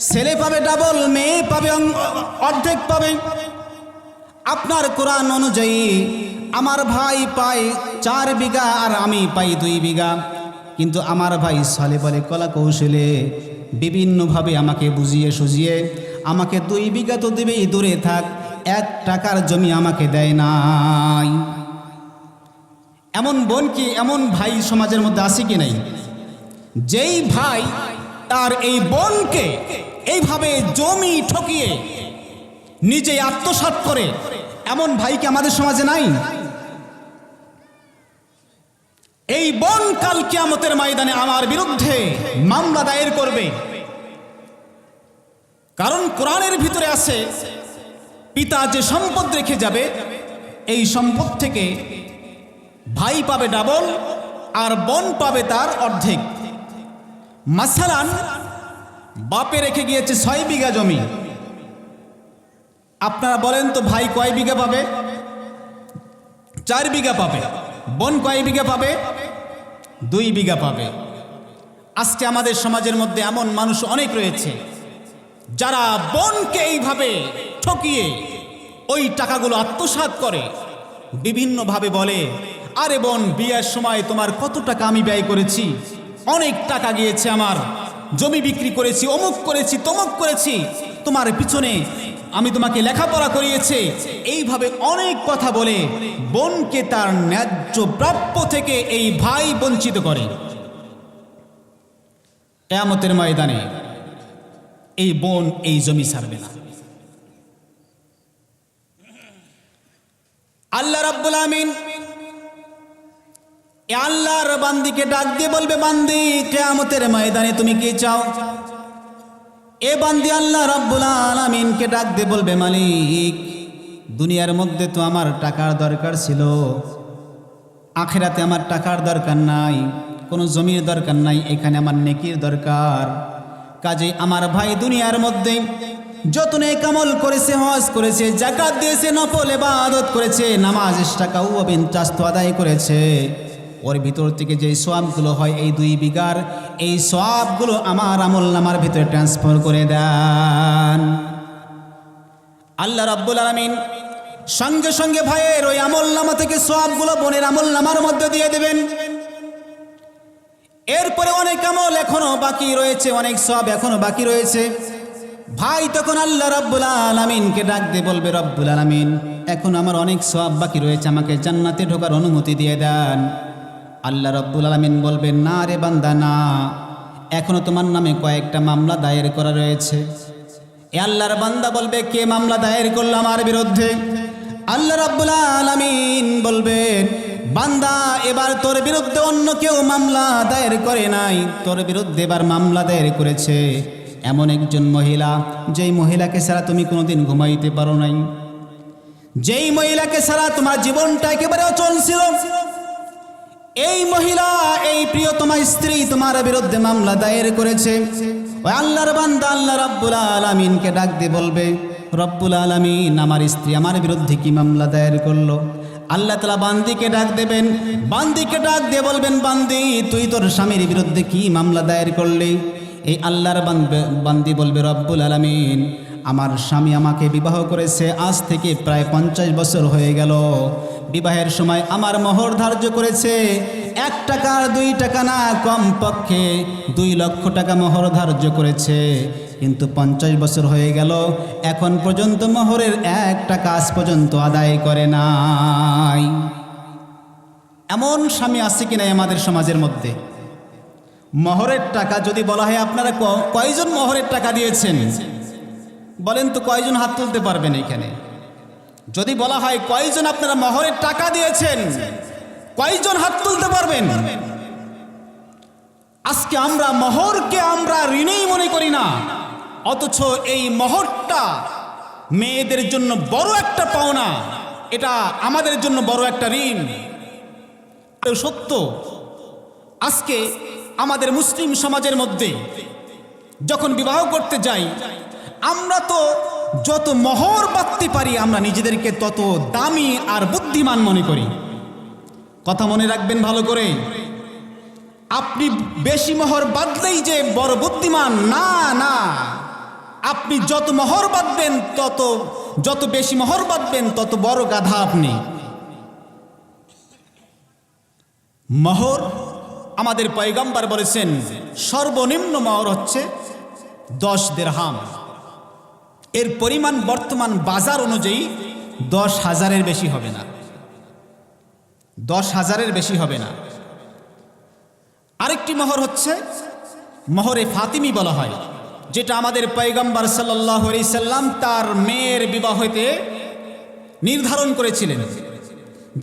ছেলে পাবে ডাবল, মেয়ে পাবে অর্ধেক পাবে। আপনার কোরআন অনুযায়ী আমার ভাই পায় 4 বিঘা আর আমি পাই 2 বিঘা। কিন্তু আমার ভাই সালে বলে কলা কৌশলে বিভিন্নভাবে আমাকে বুঝিয়ে সুঝিয়ে আমাকে 2 বিঘা তো দেবেই, দূরে থাক, 1 টাকার জমি আমাকে দেয় নাই। এমন বোন কি, এমন ভাই সমাজের মধ্যে আছে কি নাই? যেই ভাই তার এই বোনকে এইভাবে জমি ঠকিয়ে নিজে আত্মসাৎ করে, এমন ভাই কি আমাদের সমাজে নাই? এই বোন কাল কিয়ামতের ময়দানে আমার বিরুদ্ধে মামলা দায়ের করবে। কারণ কোরআনের ভিতরে আছে, পিতা যে সম্পদ রেখে যাবে, এই সম্পদ থেকে ভাই পাবে ডাবল আর বোন পাবে তার অর্ধেক। মাসালান, বাপে রেখে গিয়েছে 6 বিঘা জমি। আপনারা বলেন তো, ভাই কয় বিঘা পাবে? 4 বিঘা পাবে। বোন কয় বিঘা পাবে? 2 বিঘা পাবে। আজকে আমাদের সমাজের মধ্যে এমন মানুষ অনেক রয়েছে যারা বোনকে এইভাবে ঠকিয়ে ওই টাকাগুলো আত্মসাৎ করে, বিভিন্নভাবে বলে, আরে বোন, বিয়ের সময় তোমার কত টাকা আমি ব্যয় করেছি, অনেক টাকা গিয়েছে আমার, জমি বিক্রি করেছি, অমুক করেছি, তমুক করেছি, তোমার পিছনে আমি তোমাকে লেখাপড়া করিয়েছি। এইভাবে অনেক কথা বলে বোনকে তার ন্যায্য প্রাপ্য থেকে এই ভাই বঞ্চিত করে। কিয়ামতের ময়দানে এই বোন এই জমি ছাড়বে না। আল্লাহ রাব্বুল আমিন আল্লাহর বান্দিকে ডাক দিয়ে বলবে, বান্দি, কিয়ামতের ময়দানে তুমি কি চাও? এ বান্দি আল্লাহ রাব্বুল আলামিনকে ডাক দিয়ে বলবে, মালিক, দুনিয়ার মধ্যে তো আমার টাকার দরকার ছিল, আখিরাতে আমার টাকার দরকার নাই, কোনো জমির দরকার নাই, এখানে আমার নেকির দরকার। কাজেই আমার ভাই দুনিয়ার মধ্যে যত নেক আমল করেছে, হজ করেছে, যাকাত দিয়েছে, নফল ইবাদত করেছে, নামাজ টাকাও বিনচাস্ত আদায় করেছে, ওর ভিতর থেকে যে সওয়াবগুলো হয় এই 2 বিঘার, এই সওয়াবগুলো আমার আমলনামার ভিতরে ট্রান্সফার করে দেন। আল্লাহ রাব্বুল আলামিন সঙ্গে সঙ্গে ভাইয়ের ওই আমলনামা থেকে সওয়াবগুলো বোনের আমলনামার মধ্যে দিয়ে দেবেন। এরপরে অনেক আমল এখনো বাকি রয়েছে, অনেক সওয়াব এখনো বাকি রয়েছে। ভাই তখন আল্লাহ রাব্বুল আলামিনকে ডাক দিয়ে বলবে, রব্বুল আলামিন, এখন আমার অনেক সওয়াব বাকি রয়েছে, আমাকে জান্নাতে ঢোকার অনুমতি দিয়ে দেন। আল্লাহ রাব্বুল আলামিন বলবেন, না রে বান্দা, না, এখনো তোমার নামে কয়েকটা মামলা দায়ের করা রয়েছে। এ আল্লাহর বান্দা বলবে, কে মামলা দায়ের করলো আমার বিরুদ্ধে? আল্লাহ রাব্বুল আলামিন বলবেন, বান্দা, এবার তোর বিরুদ্ধে অন্য কেউ মামলা দায়ের করে নাই, তোর বিরুদ্ধে এবার মামলা দায়ের করেছে এমন একজন মহিলা, যেই মহিলাকে ছাড়া তুমি কোনোদিন ঘুমাইতে পারো নাই, যেই মহিলাকে ছাড়া তোমার জীবনটা একেবারে অচল ছিল। এই মহিলা, এই প্রিয়তমা স্ত্রী তোমার বিরুদ্ধে মামলা দায়ের করেছে। ওই আল্লাহর বান্দা আল্লাহ রাব্বুল আলামিনকে ডাক দিয়ে বলবে, রব্বুল আলামিন, আমার স্ত্রী আমার বিরুদ্ধে কি মামলা দায়ের করলো? আল্লাহ তাআলা বান্দিকে ডাক দেবেন, বান্দিকে ডাক দিয়ে বলবেন, বান্দি, তুই তোর স্বামীর বিরুদ্ধে কি মামলা দায়ের করলি? এই আল্লাহর বান্দি বলবে, রব্বুল আলামিন, আমার স্বামী আমাকে বিবাহ করেছে আজ থেকে প্রায় 50 বছর হয়ে গেল। বিবাহের সময় আমার মোহর ধার্য করেছে 1 টাকা আর 2 টাকা না, কমপক্ষে 2 লক্ষ টাকা মোহর ধার্য করেছে, কিন্তু 50 বছর হয়ে গেল, এখন পর্যন্ত মোহরের 1 টাকা আজ পর্যন্ত আদায় করে নাই। এমন স্বামী আছে কিনা আমাদের সমাজের মধ্যে? মোহরের টাকা যদি বলা হয়, আপনারা কয়জন মোহরের টাকা দিয়েছেন? বলেন তো, কয়জন হাত তুলতে পারবেন এখানে? যদি বলা হয় কয়জন আপনারা মোহরের টাকা দিয়েছেন, কয়জন হাত তুলতে পারবেন? আজকে আমরা মোহরকে আমরা ঋণেই মনে করি না, অথচ এই মোহরটা মেয়েদের জন্য বড় একটা পাওনা, এটা আমাদের জন্য বড় একটা ঋণ। সত্য, আজকে আমাদের মুসলিম সমাজের মধ্যে যখন বিবাহ করতে যাই, আমরা তো যত মোহর বাঁধতে পারি আমরা নিজেদেরকে তত দামি আর বুদ্ধিমান মনে করি। কথা মনে রাখবেন ভালো করে, আপনি বেশি মোহর বাঁধলেই যে বড় বুদ্ধিমান, না না, আপনি যত মোহর বাঁধবেন, যত বেশি মোহর বাঁধবেন তত বড় গাধা আপনি। মোহর, আমাদের পয়গম্বর বলেছেন, সর্বনিম্ন মোহর হচ্ছে 10 দিরহাম। এর পরিমাণ বর্তমান বাজার অনুযায়ী 10,000-এর বেশি হবে না, 10,000-এর বেশি হবে না। আরেকটি মোহর হচ্ছে মোহরে ফাতিমি বলা হয়, যেটা আমাদের পয়গম্বর সাল্লাল্লাহু আলাইহি সাল্লাম তার মেয়ের বিবাহতে নির্ধারণ করেছিলেন,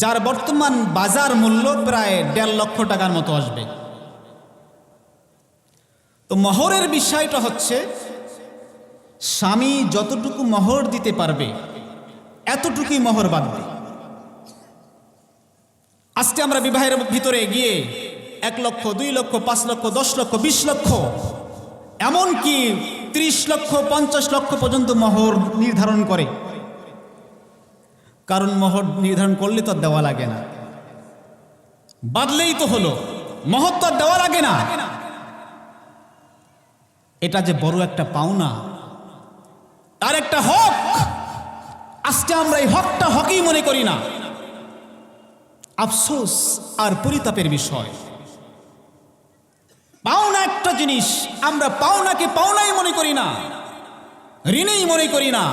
যার বর্তমান বাজার মূল্য প্রায় 1.5 লক্ষ টাকার মতো আসবে। তো মোহরের বিষয়টা হচ্ছে, স্বামী যতটুকু মোহর দিতে পারবে এতটুকুই মোহর বাঁধবে। আজকে আমরা বিবাহের ভিতরে গিয়ে 1 লক্ষ, 2 লক্ষ, 5 লক্ষ, 10 লক্ষ, 20 লক্ষ, এমনকি 30 লক্ষ, 50 লক্ষ পর্যন্ত মোহর নির্ধারণ করে। কারণ মোহর নির্ধারণ করলে তো দেওয়া লাগে না, বাঁধলেই তো হলো, মোহর তো দেওয়া লাগে না। এটা যে বড় একটা পাওনা, তার একটা হক। আজকে আজকে আমরা এই হকটা হকই মনে করি না। আফসোস আর পরিতাপের বিষয়, পাওনা একটা জিনিস আমরা পাওনাকে পাওনাই মনে করি না, ঋণেই মনে করি না।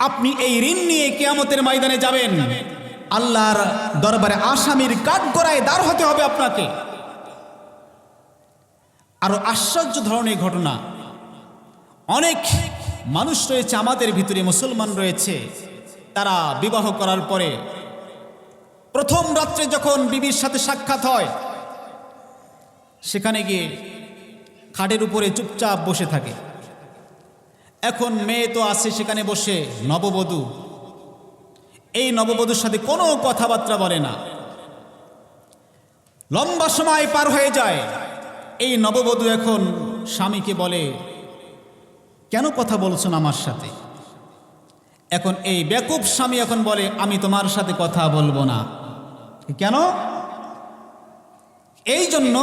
আপনি এই ঋণ নিয়ে কিয়ামতের ময়দানে যাবেন, আল্লাহর দরবারে আসামির কাঠগড়ায় দাঁড় হতে হবে আপনাকে। আরো আশ্চর্য ধরনের ঘটনা, অনেক মানুষ রয়েছে আমাদের ভিতরে, মুসলমান রয়েছে, তারা বিবাহ করার পরে প্রথম রাত্রে যখন বিবির সাথে সাক্ষাৎ হয়, সেখানে গিয়ে খাটের উপরে চুপচাপ বসে থাকে। এখন মেয়ে তো আছে সেখানে বসে, নববধূ, এই নববধূর সাথে কোনো কথাবার্তা বলে না। লম্বা সময় পার হয়ে যায়। এই নববধূ এখন স্বামীকে বলে, কেন কথা বলছো না আমার সাথে? এখন এই বেকুব স্বামী এখন বলে, আমি তোমার সাথে কথা বলবো না। কেন? এই জন্য,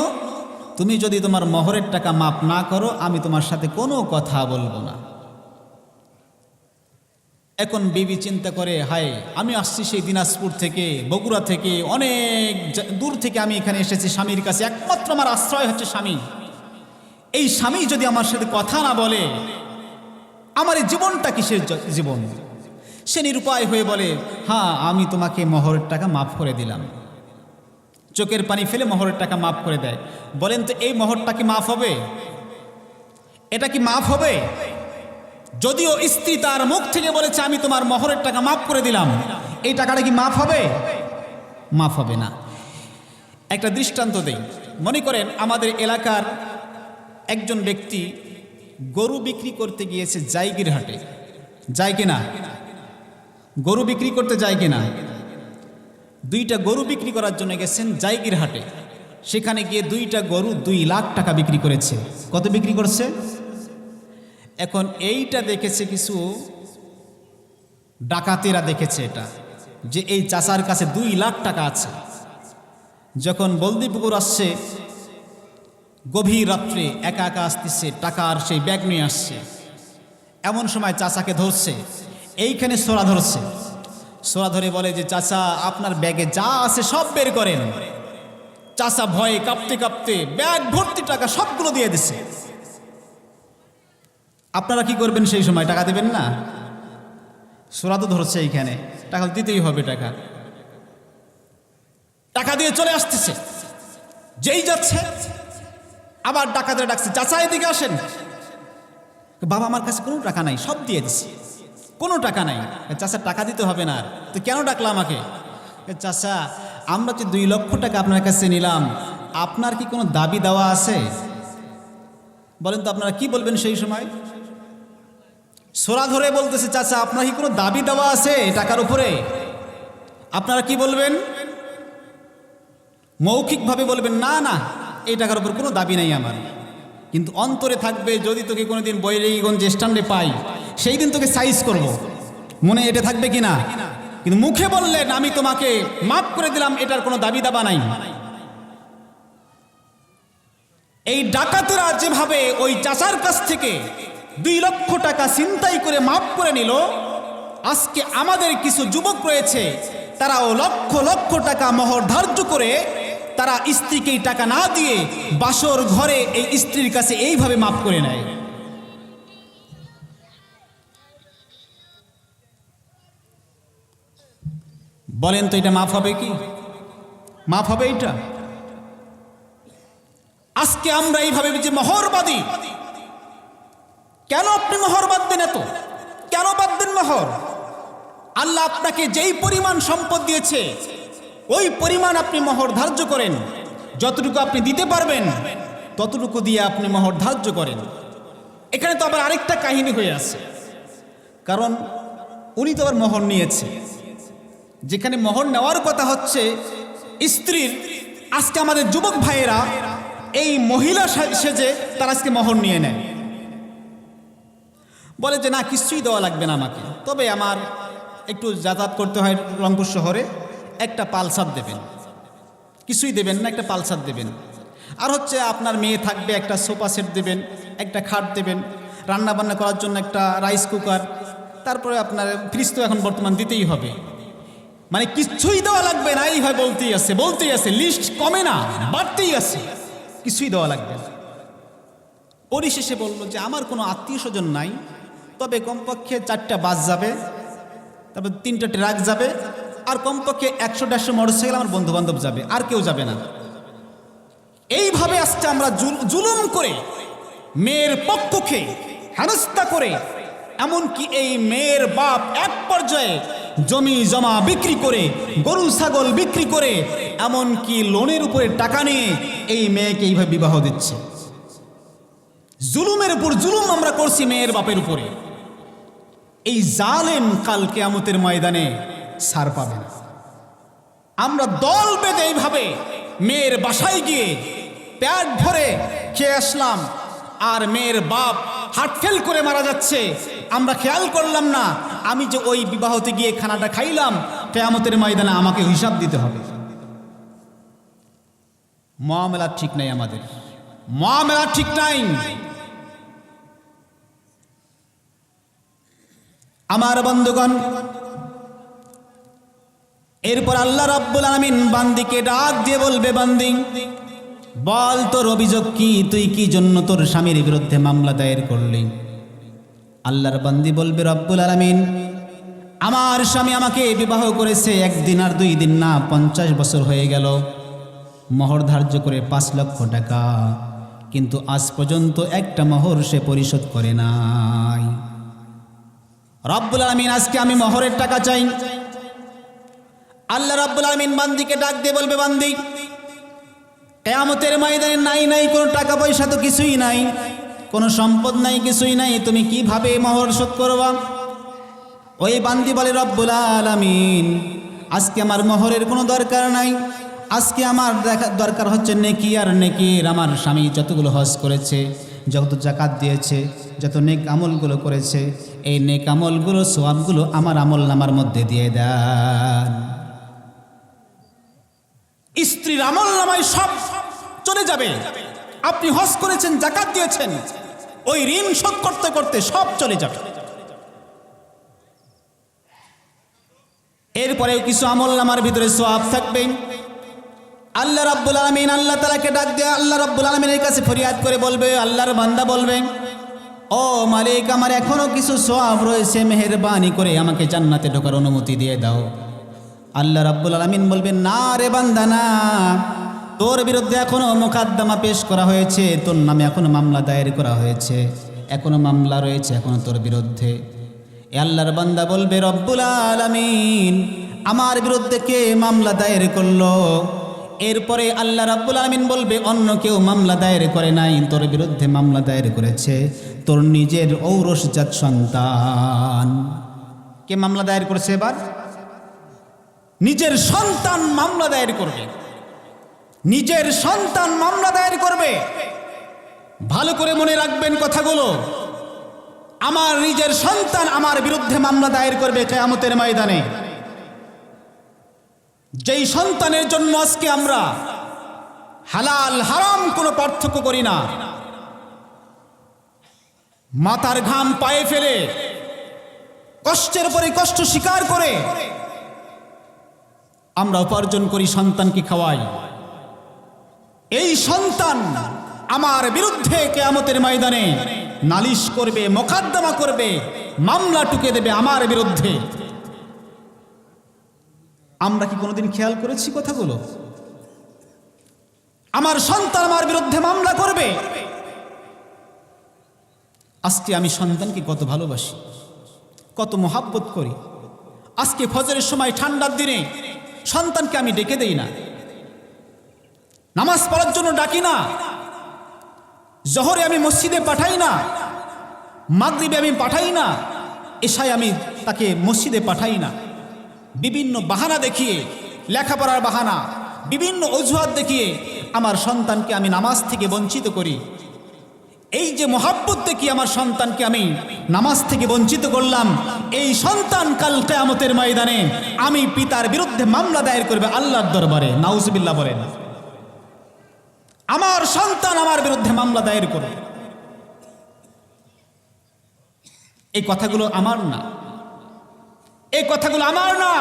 তুমি যদি তোমার মোহরের টাকা মাপ না করো, আমি তোমার সাথে কোনো কথা বলবো না। এখন বিবি চিন্তা করে, হায়, আমি আসছি সেই দিনাজপুর থেকে, বগুড়া থেকে, অনেক দূর থেকে আমি এখানে এসেছি স্বামীর কাছে, একমাত্র আমার আশ্রয় হচ্ছে স্বামী। এই স্বামী যদি আমার সাথে কথা না বলে, আমার এই জীবনটা কিসের জীবন? সে নিরুপায় হয়ে বলে, হ্যাঁ, আমি তোমাকে মোহরের টাকা মাফ করে দিলাম। চোখের পানি ফেলে মোহরের টাকা মাফ করে দেয়। বলেন তো, এই মোহরটা কি মাফ হবে? এটা কি মাফ হবে? যদিও স্ত্রী তার মুখ থেকে বলেছে, আমি তোমার মোহরের টাকা মাফ করে দিলাম, এই টাকাটা কি মাফ হবে? মাফ হবে না। একটা দৃষ্টান্ত দেই। মনে করেন আমাদের এলাকার একজন ব্যক্তি গরু বিক্রি করতে গিয়েছে জায়গির হাটে, যায় কিনা? গরু বিক্রি করতে যায় কিনা? দুইটা গরু বিক্রি করার জন্য গেছেন জায়গির হাটে। সেখানে গিয়ে দুইটা গরু 2 লাখ টাকা বিক্রি করেছে। কত বিক্রি করছে? এখন এইটা দেখেছে কিছু ডাকাতেরা, দেখেছে এটা যে এই চাচার কাছে 2 লাখ টাকা আছে। যখন বলদিপুকুর আসছে, গভীর রাত্রে একা একা আসতেছে, টাকার সেই ব্যাগ নিয়ে আসছে, এমন সময় চাচাকে ধরছে, এইখানে সোরা ধরছে। সোরা ধরে বলে যে, চাচা, আপনার ব্যাগে যা আছে সব বের করেন। চাচা ভয়ে কাঁপতে কাঁপতে ব্যাগ ভর্তি টাকা সবগুলো দিয়ে দিছে। আপনারা কি করবেন সেই সময়? টাকা দেবেন না? সোরা তো ধরছে এইখানে, টাকা দিতেই হবে। টাকা দিয়ে চলে আসতেছে, যেই যাচ্ছে আবার ডাকাতেরা ডাকছে, চাচা এদিকে আসেন। বাবা, আমার কাছে কোনো টাকা নাই, সব দিয়ে দিছি, কোনো টাকা নাই। চাচা, টাকা দিতে হবে না। তো কেন ডাকলা আমাকে? চাচা, আমরা যে 2 লক্ষ টাকা আপনার কাছে নিলাম, আপনার কি কোনো দাবি দেওয়া আছে? বলেন তো, আপনারা কি বলবেন সেই সময়? সোরা ধরে বলতেছে, চাচা, আপনার কি কোনো দাবি দেওয়া আছে টাকার উপরে? আপনারা কি বলবেন? মৌখিকভাবে বলবেন, না না, এই টাকার উপর কোনো দাবি নাই আমার। কিন্তু অন্তরে থাকবে, যদি তোকে কোনোদিন বৈরাগীগঞ্জ স্ট্যান্ডে পাই, সেই দিন তোকে সাইজ করব। মনে এটা থাকবে কিনা? কিন্তু মুখে বললেন, আমি তোমাকে মাফ করে দিলাম, এটার কোনো দাবি দাবা নাই। এই ডাকাতেরা যেভাবে ওই চাচার কাছ থেকে 2 লক্ষ টাকা ছিনতাই করে মাফ করে নিল, আজকে আমাদের কিছু যুবক রয়েছে, তারাও লক্ষ লক্ষ টাকা মোহর ধার্য করে তারা স্ত্রীকে টাকা না দিয়ে বাসর ঘরে এই স্ত্রীর কাছে এইভাবে মাফ করে নেয়। বলেন তো, এটা মাফ হবে কি? মাফ হবে এটা? আজকে আমরা এইভাবে যে মোহরবাদী, কেন আপনি মোহর বাঁধবেন? এত কেন বাঁধবেন মোহর? আল্লাহ আপনাকে যেই পরিমাণ সম্পদ দিয়েছে, ওই পরিমাণ আপনি মোহর ধার্য করেন। যতটুকু আপনি দিতে পারবেন ততটুকু দিয়ে আপনি মোহর ধার্য করেন। এখানে তো আবার আরেকটা কাহিনী হয়ে আছে, কারণ উনি তো আবার মোহর নিয়েছে। যেখানে মোহর নেওয়ার কথা হচ্ছে স্ত্রীর, আজকে আমাদের যুবক ভাইয়েরা এই মহিলা সেজে তারা আজকে মোহর নিয়ে নেয়। বলে যে, না, কিছুই দেওয়া লাগবে না আমাকে, তবে আমার একটু যাতায়াত করতে হয় রংপুর শহরে, একটা পালসার দেবেন। কিছুই দেবেন না, একটা পালসার দেবেন। আর হচ্ছে আপনার মেয়ে থাকবে, একটা সোফা সেট দেবেন, একটা খাট দেবেন, রান্না বান্না করার জন্য একটা রাইস কুকার, তারপরে আপনার ফিস তো এখন বর্তমান দিতেই হবে, মানে কিছুই দেওয়া লাগবে না, এই হয় বলতেই আছে, লিস্ট কমে না, বাড়তেই আছে, কিছুই দেওয়া লাগবে না। পরিশেষে বলল যে আমার কোনো আত্মীয় স্বজন নাই, তবে কমপক্ষে 4টা বাস যাবে, তারপর 3টা ট্রাক যাবে, আর কমপক্ষে 100-150 মোটরসাইকেল আমার বন্ধু বান্ধব যাবে, আর কেউ যাবে না। এইভাবে আজকে আমরা জুলুম করে মেয়ের পক্ষকে হেনস্থা করে, এমনকি এই মেয়ের বাপ এক পর্যায়ে জমি জমা বিক্রি করে, গরু ছাগল বিক্রি করে, এমনকি লোনের উপরে টাকা নিয়ে এই মেয়েকে এইভাবে বিবাহ দিচ্ছে। জুলুমের উপর জুলুম আমরা করছি মেয়ের বাপের উপরে। এই জালেম কাল কিয়ামতের ময়দানে ছাড় পাবে না। আমরা দল বেঁধে এইভাবে মেয়ের বাসায় গিয়ে পেট ভরে খেয়ে আসলাম, আর মেয়ের বাপ হার্ট ফেল করে মারা যাচ্ছে, আমরা খেয়াল করলাম না। আমি যে ওই বিবাহতে গিয়ে খানাটা খাইলাম, কিয়ামতের ময়দানে আমাকে হিসাব দিতে হবে। মুআমালা ঠিক নাই, আমাদের মুআমালা ঠিক নাই। আমার বন্ধুগণ, এরপর আল্লাহ রাব্বুল আলামিন বান্দিকে ডাক দিয়ে বলবে, বান্দি বল তোর অভিযোগ কি, তুই কি জন্য তোর স্বামীর বিরুদ্ধে মামলা দায়ের করলি? আল্লাহর বান্দি বলবে, রব্বুল আলামিন আমার স্বামী আমাকে বিবাহ করেছে 1 দিন আর 2 দিন না, 50 বছর হয়ে গেল, মোহর ধার্য করে 5 লক্ষ টাকা, কিন্তু আজ পর্যন্ত একটা মোহর সে পরিশোধ করে নাই। রব্বুল আলামিন আজকে আমি মোহরের টাকা চাই। আল্লাহ রাব্বুল আলামিন বান্দিকে ডাক দিয়ে বলবে, বান্দি কিয়ামতের ময়দানে নাই কোনো টাকা পয়সা তো কিছুই নাই, কোনো সম্পদ নাই, কিছুই নাই, তুমি কিভাবে মোহর শোধ করবা? ওই বান্দি বলে, রব্বুল আলামিন আজকে আমার মোহরের কোনো দরকার নাই, আজকে আমার দরকার হচ্ছে নেকি আর নেকির। আমার স্বামী যতগুলো হজ করেছে, যত যাকাত দিয়েছে, যত নেক আমলগুলো করেছে, এই নেক আমলগুলো সওয়াবগুলো আমার আমল নামার মধ্যে দিয়ে দেন। স্ত্রীর আমল নামায় সব চলে যাবে। আপনি হজ করেছেন, যাকাত দিয়েছেন, ওই ঋণ শোধ করতে করতে সব চলে যাবে। এরপরেও কিছু আমল নামার ভিতরে সওয়াব থাকবে। আল্লাহ রাব্বুল আলামিন আল্লাহ তাআলাকে ডাক দিয়ে আল্লাহ রাব্বুল আলামিনের কাছে ফরিয়াদ করে বলবে, আল্লাহর বান্দা বলবে, ও মালিক আমার এখনো কিছু সওয়াব রয়েছে, মেহেরবানি করে আমাকে জান্নাতে ঢোকার অনুমতি দিয়ে দাও। আল্লাহ রাব্বুল আলামিন বলবেন, না রে বান্দা না, তোর বিরুদ্ধে এখনো মোকদ্দমা পেশ করা হয়েছে, তোর নামে এখনো মামলা দায়ের করা হয়েছে, এখনো মামলা রয়েছে এখনো তোর বিরুদ্ধে। আল্লাহর বান্দা বলবে, রব্বুল আলামিন আমার বিরুদ্ধে কে মামলা দায়ের করলো? এরপরে আল্লাহ রাব্বুল আলামিন বলবে, অন্য কেউ মামলা দায়ের করে নাই, তোর বিরুদ্ধে মামলা দায়ের করেছে তোর নিজের ঔরসজাত সন্তান। কে মামলা দায়ের করেছে? এবার নিজের সন্তান মামলা দায়ের করবে, নিজের সন্তান মামলা দায়ের করবে। ভালো করে মনে রাখবেন কথাগুলো। আমার নিজের সন্তান আমার বিরুদ্ধে মামলা দায়ের করবে কিয়ামতের ময়দানে। যেই সন্তানের জন্য আজকে আমরা হালাল হারাম কোনো পার্থক্য করি না, মাথার ঘাম পায়ে ফেলে কষ্টের পরে কষ্ট স্বীকার করে আমরা উপার্জন করি, সন্তানকে খাওয়াই, এই সন্তান আমার বিরুদ্ধে কিয়ামতের ময়দানে নালিশ করবে, মোকদ্দমা করবে, মামলা টুকে দেবে আমার বিরুদ্ধে। আমরা কি কোনোদিন খেয়াল করেছি কথাগুলো? আমার সন্তান আমার বিরুদ্ধে মামলা করবে। আজকে আমি সন্তানকে কত ভালোবাসি, কত মহাব্বত করি। আজকে ফজরের সময় ঠান্ডার দিনে সন্তানকে আমি ডেকে দেই না, নামাজ পড়ার জন্য ডাকি না, জোহরে আমি মসজিদে পাঠাই না, মাগরিবে আমি পাঠাই না, এশায় আমি তাকে মসজিদে পাঠাই না। বিভিন্ন বাহানা দেখিয়ে, লেখাপড়ার বাহানা, বিভিন্ন অজুহাত দেখিয়ে আমার সন্তানকে আমি নামাজ থেকে বঞ্চিত করি। এই যে মহাব্বত দেখিয়ে আমার সন্তানকে আমি নামাজ থেকে বঞ্চিত করলাম, এই সন্তান কাল কিয়ামতের ময়দানে আমি পিতার বিরুদ্ধে মামলা দায়ের করবে আল্লাহর দরবারে। নাউজুবিল্লাহ বলেন। আমার সন্তান আমার বিরুদ্ধে মামলা দায়ের করবে। এই কথাগুলো আমার না, এই কথাগুলো আমার না,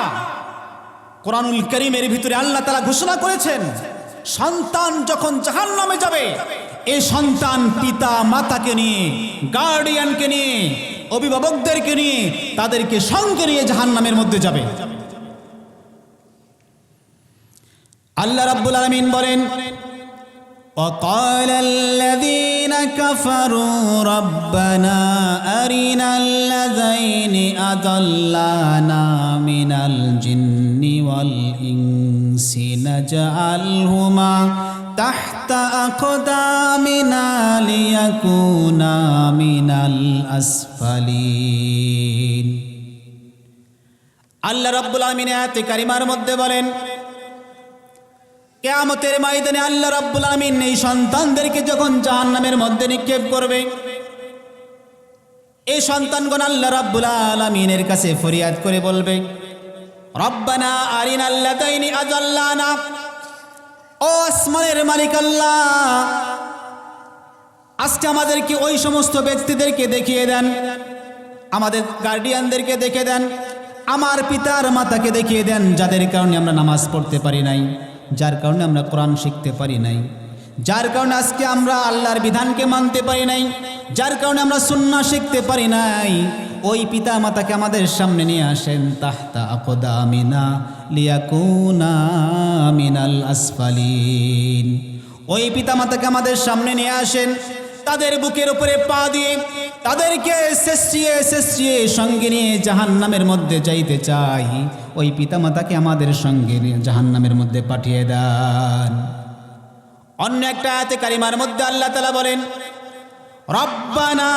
কোরআনুল কারীমের ভিতরে আল্লাহ তাআলা ঘোষণা করেছেন, সন্তান যখন জাহান্নামে যাবে, এই সন্তান পিতা মাতাকে নিয়ে, গার্ডিয়ানকে নিয়ে, অভিভাবকদেরকে নিয়ে, তাদেরকে সঙ্গে নিয়ে জাহান্নামের মধ্যে যাবে। আল্লাহ রাব্বুল আলামিন বলেন, وقال الذين كفروا ربنا أرنا الذين أضلانا من الجن والإنس نجعلهما تحت أقدامنا ليكونا من الأسفلين। আল্লাহ রাব্বুল আলামিন আয়াতে কারিমার মধ্যে বলেন, কিয়ামতের ময়দানে আল্লাহ রাব্বুল আলামিন এই সন্তানদেরকে যখন জাহান্নামের মধ্যে নিক্ষেপ করবে, এই সন্তানগণ আল্লাহ রাব্বুল আলামিনের কাছে ফরিয়াদ করে বলবে, রব্বানা আরিনাল লাযাইনি আযাল্লানা, ও আসমানের মালিক আল্লাহ, আজকে আমাদেরকে ওই সমস্ত ব্যক্তিদেরকে দেখিয়ে দেন, আমাদের গার্ডিয়ানদেরকে দেখে দেন, আমার পিতার মাতাকে দেখিয়ে দেন, যাদের কারণে আমরা নামাজ পড়তে পারি নাই, যার কারণে আমরা কোরআন শিখতে পারি নাই, যার কারণে আজকে আমরা আল্লাহর বিধানকে মানতে পারি নাই, যার কারণে আমরা সুন্নাহ শিখতে পারি নাই, ওই পিতা মাতাকে আমাদের সামনে নিয়ে আসেন, তাহতা আকদামিনা লিয়াকুনা মিনাল আসফালিন। ওই পিতা মাতাকে আমাদের সামনে নিয়ে আসেন, তাদের বুকের উপরে পা দিয়ে তাদেরকে শেষিয়ে সঙ্গে নিয়ে জাহান্নামের মধ্যে যাইতে চাই, ওই পিতামাতাকে আমাদের সঙ্গে নিয়ে জাহান্নামের মধ্যে পাঠিয়ে দেন। অন্য একটা আয়াতে কারিমার মধ্যে আল্লাহ তাআলা বলেন, রব্বানা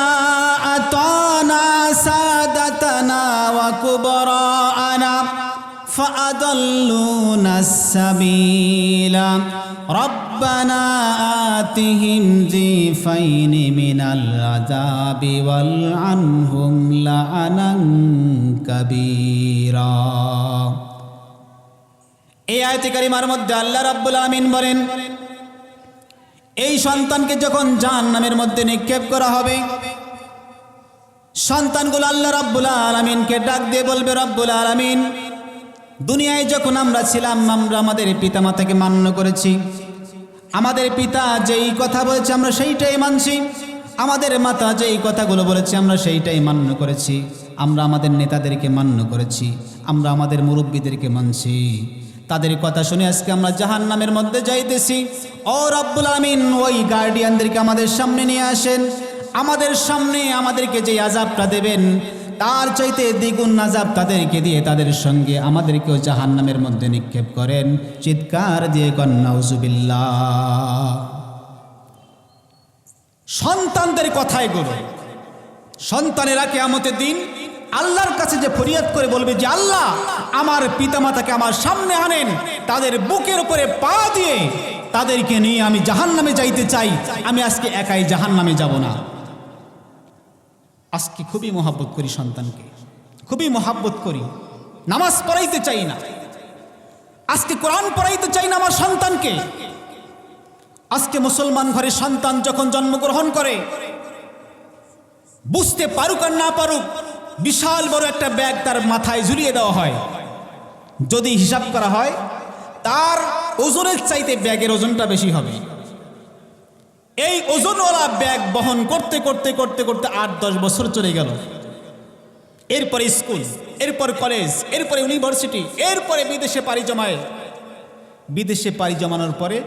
আতানা সাদাতানা ওয়া কুবরাআনা ফাআদাল্লুনাস সাবিলা রব্বানা আতিহিম যিফাইনি মিনাল আযাবি ওয়াল আনহুম লাআনান কাবীরা। এই আয়াতে কারিমার মধ্যে আল্লাহ রাব্বুল আলামিন বলেন, এই সন্তানকে যখন জাহান্নামের মধ্যে নিক্ষেপ করা হবে, সন্তানগুলো আল্লাহ রাব্বুল আলামিনকে ডাক দিয়ে বলবে, রব্বুল আলামিন, দুনিয়ায় যখন আমরা ছিলাম, আমরা আমাদের পিতামাতাকে মান্য করেছি, আমাদের পিতা যেই কথা বলেছে আমরা সেইটাই মানছি, আমাদের মাতা যেই কথাগুলো বলেছে আমরা সেইটাই মান্য করেছি, আমরা আমাদের নেতাদেরকে মান্য করেছি, আমরা আমাদের মুরব্বীদেরকে মানছি, তাদের কথা শুনে আজকে আমরা জাহান্নামের মধ্যে যাইতেছি। ও রব্বুল আলামিন, ওই গার্ডিয়ানদেরকে আমাদের সামনে নিয়ে আসেন, আমাদের সামনে আমাদেরকে যে আযাবটা দেবেন তার চাইতে দ্বিগুণ আযাব তাদেরকে দিয়ে তাদের সঙ্গে আমাদেরকেও জাহান্নামের মধ্যে নিক্ষেপ করেন। চিৎকার দিয়ে কন নাউযুবিল্লাহ। সন্তানদের কথাই বলো, সন্তানেরা কিয়ামতের দিন আল্লাহর কাছে যে ফরিয়াদ করে বলবে যে, আল্লাহ, আমার পিতামাতাকে আমার সামনে আনেন, তাদের বুকের উপরে পা দিয়ে তাদেরকে নিয়ে আমি জাহান্নামে যাইতে চাই, আমি আজকে একাই জাহান্নামে যাব না। আজকে খুবই মহাব্বত করি সন্তানকে, খুবই মহাব্বত করি, নামাজ পড়াইতে চাই না, আজকে কোরআন পড়াইতে চাই না আমার সন্তানকে। আজকে মুসলমান ঘরে সন্তান যখন জন্মগ্রহণ করে, বুঝতে পারুক আর না পারুক, বিশাল বড় একটা ব্যাগ তার মাথায় ঝুলিয়ে দেওয়া হয়। যদি হিসাব করা হয়, তার ওজনের চাইতে ব্যাগের ওজনটা বেশি হবে। এই ওজনওয়ালা ব্যাগ বহন করতে করতে করতে করতে 8-10 বছর চলে গেল। এরপরে স্কুল, এরপর কলেজ, এরপরে ইউনিভার্সিটি, এরপরে বিদেশে পাড়ি জমায়। বিদেশে পাড়ি জমানোর পরে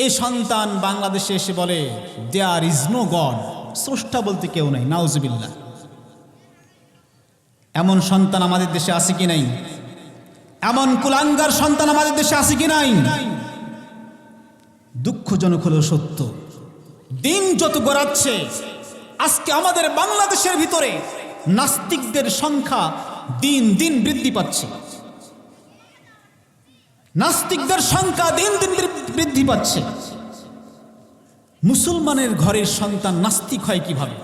এই সন্তান বাংলাদেশে এসে বলে, দেয়ার ইজ নো গড, স্রষ্টা বলতে কেউ নাই। নাউজুবিল্লাহ। এমন সন্তান আমাদের দেশে আছে কি নাই? এমন কুলাঙ্গার সন্তান আমাদের দেশে আছে কি নাই? দুঃখজনক হলো সত্য, দিন যত গড়াচ্ছে আজকে আমাদের বাংলাদেশের ভিতরে নাস্তিকদের সংখ্যা দিন দিন বৃদ্ধি পাচ্ছে। নাস্তিকদের সংখ্যা দিন দিন বৃদ্ধি পাচ্ছে। মুসলমানের ঘরের সন্তান নাস্তিক হয় কিভাবে?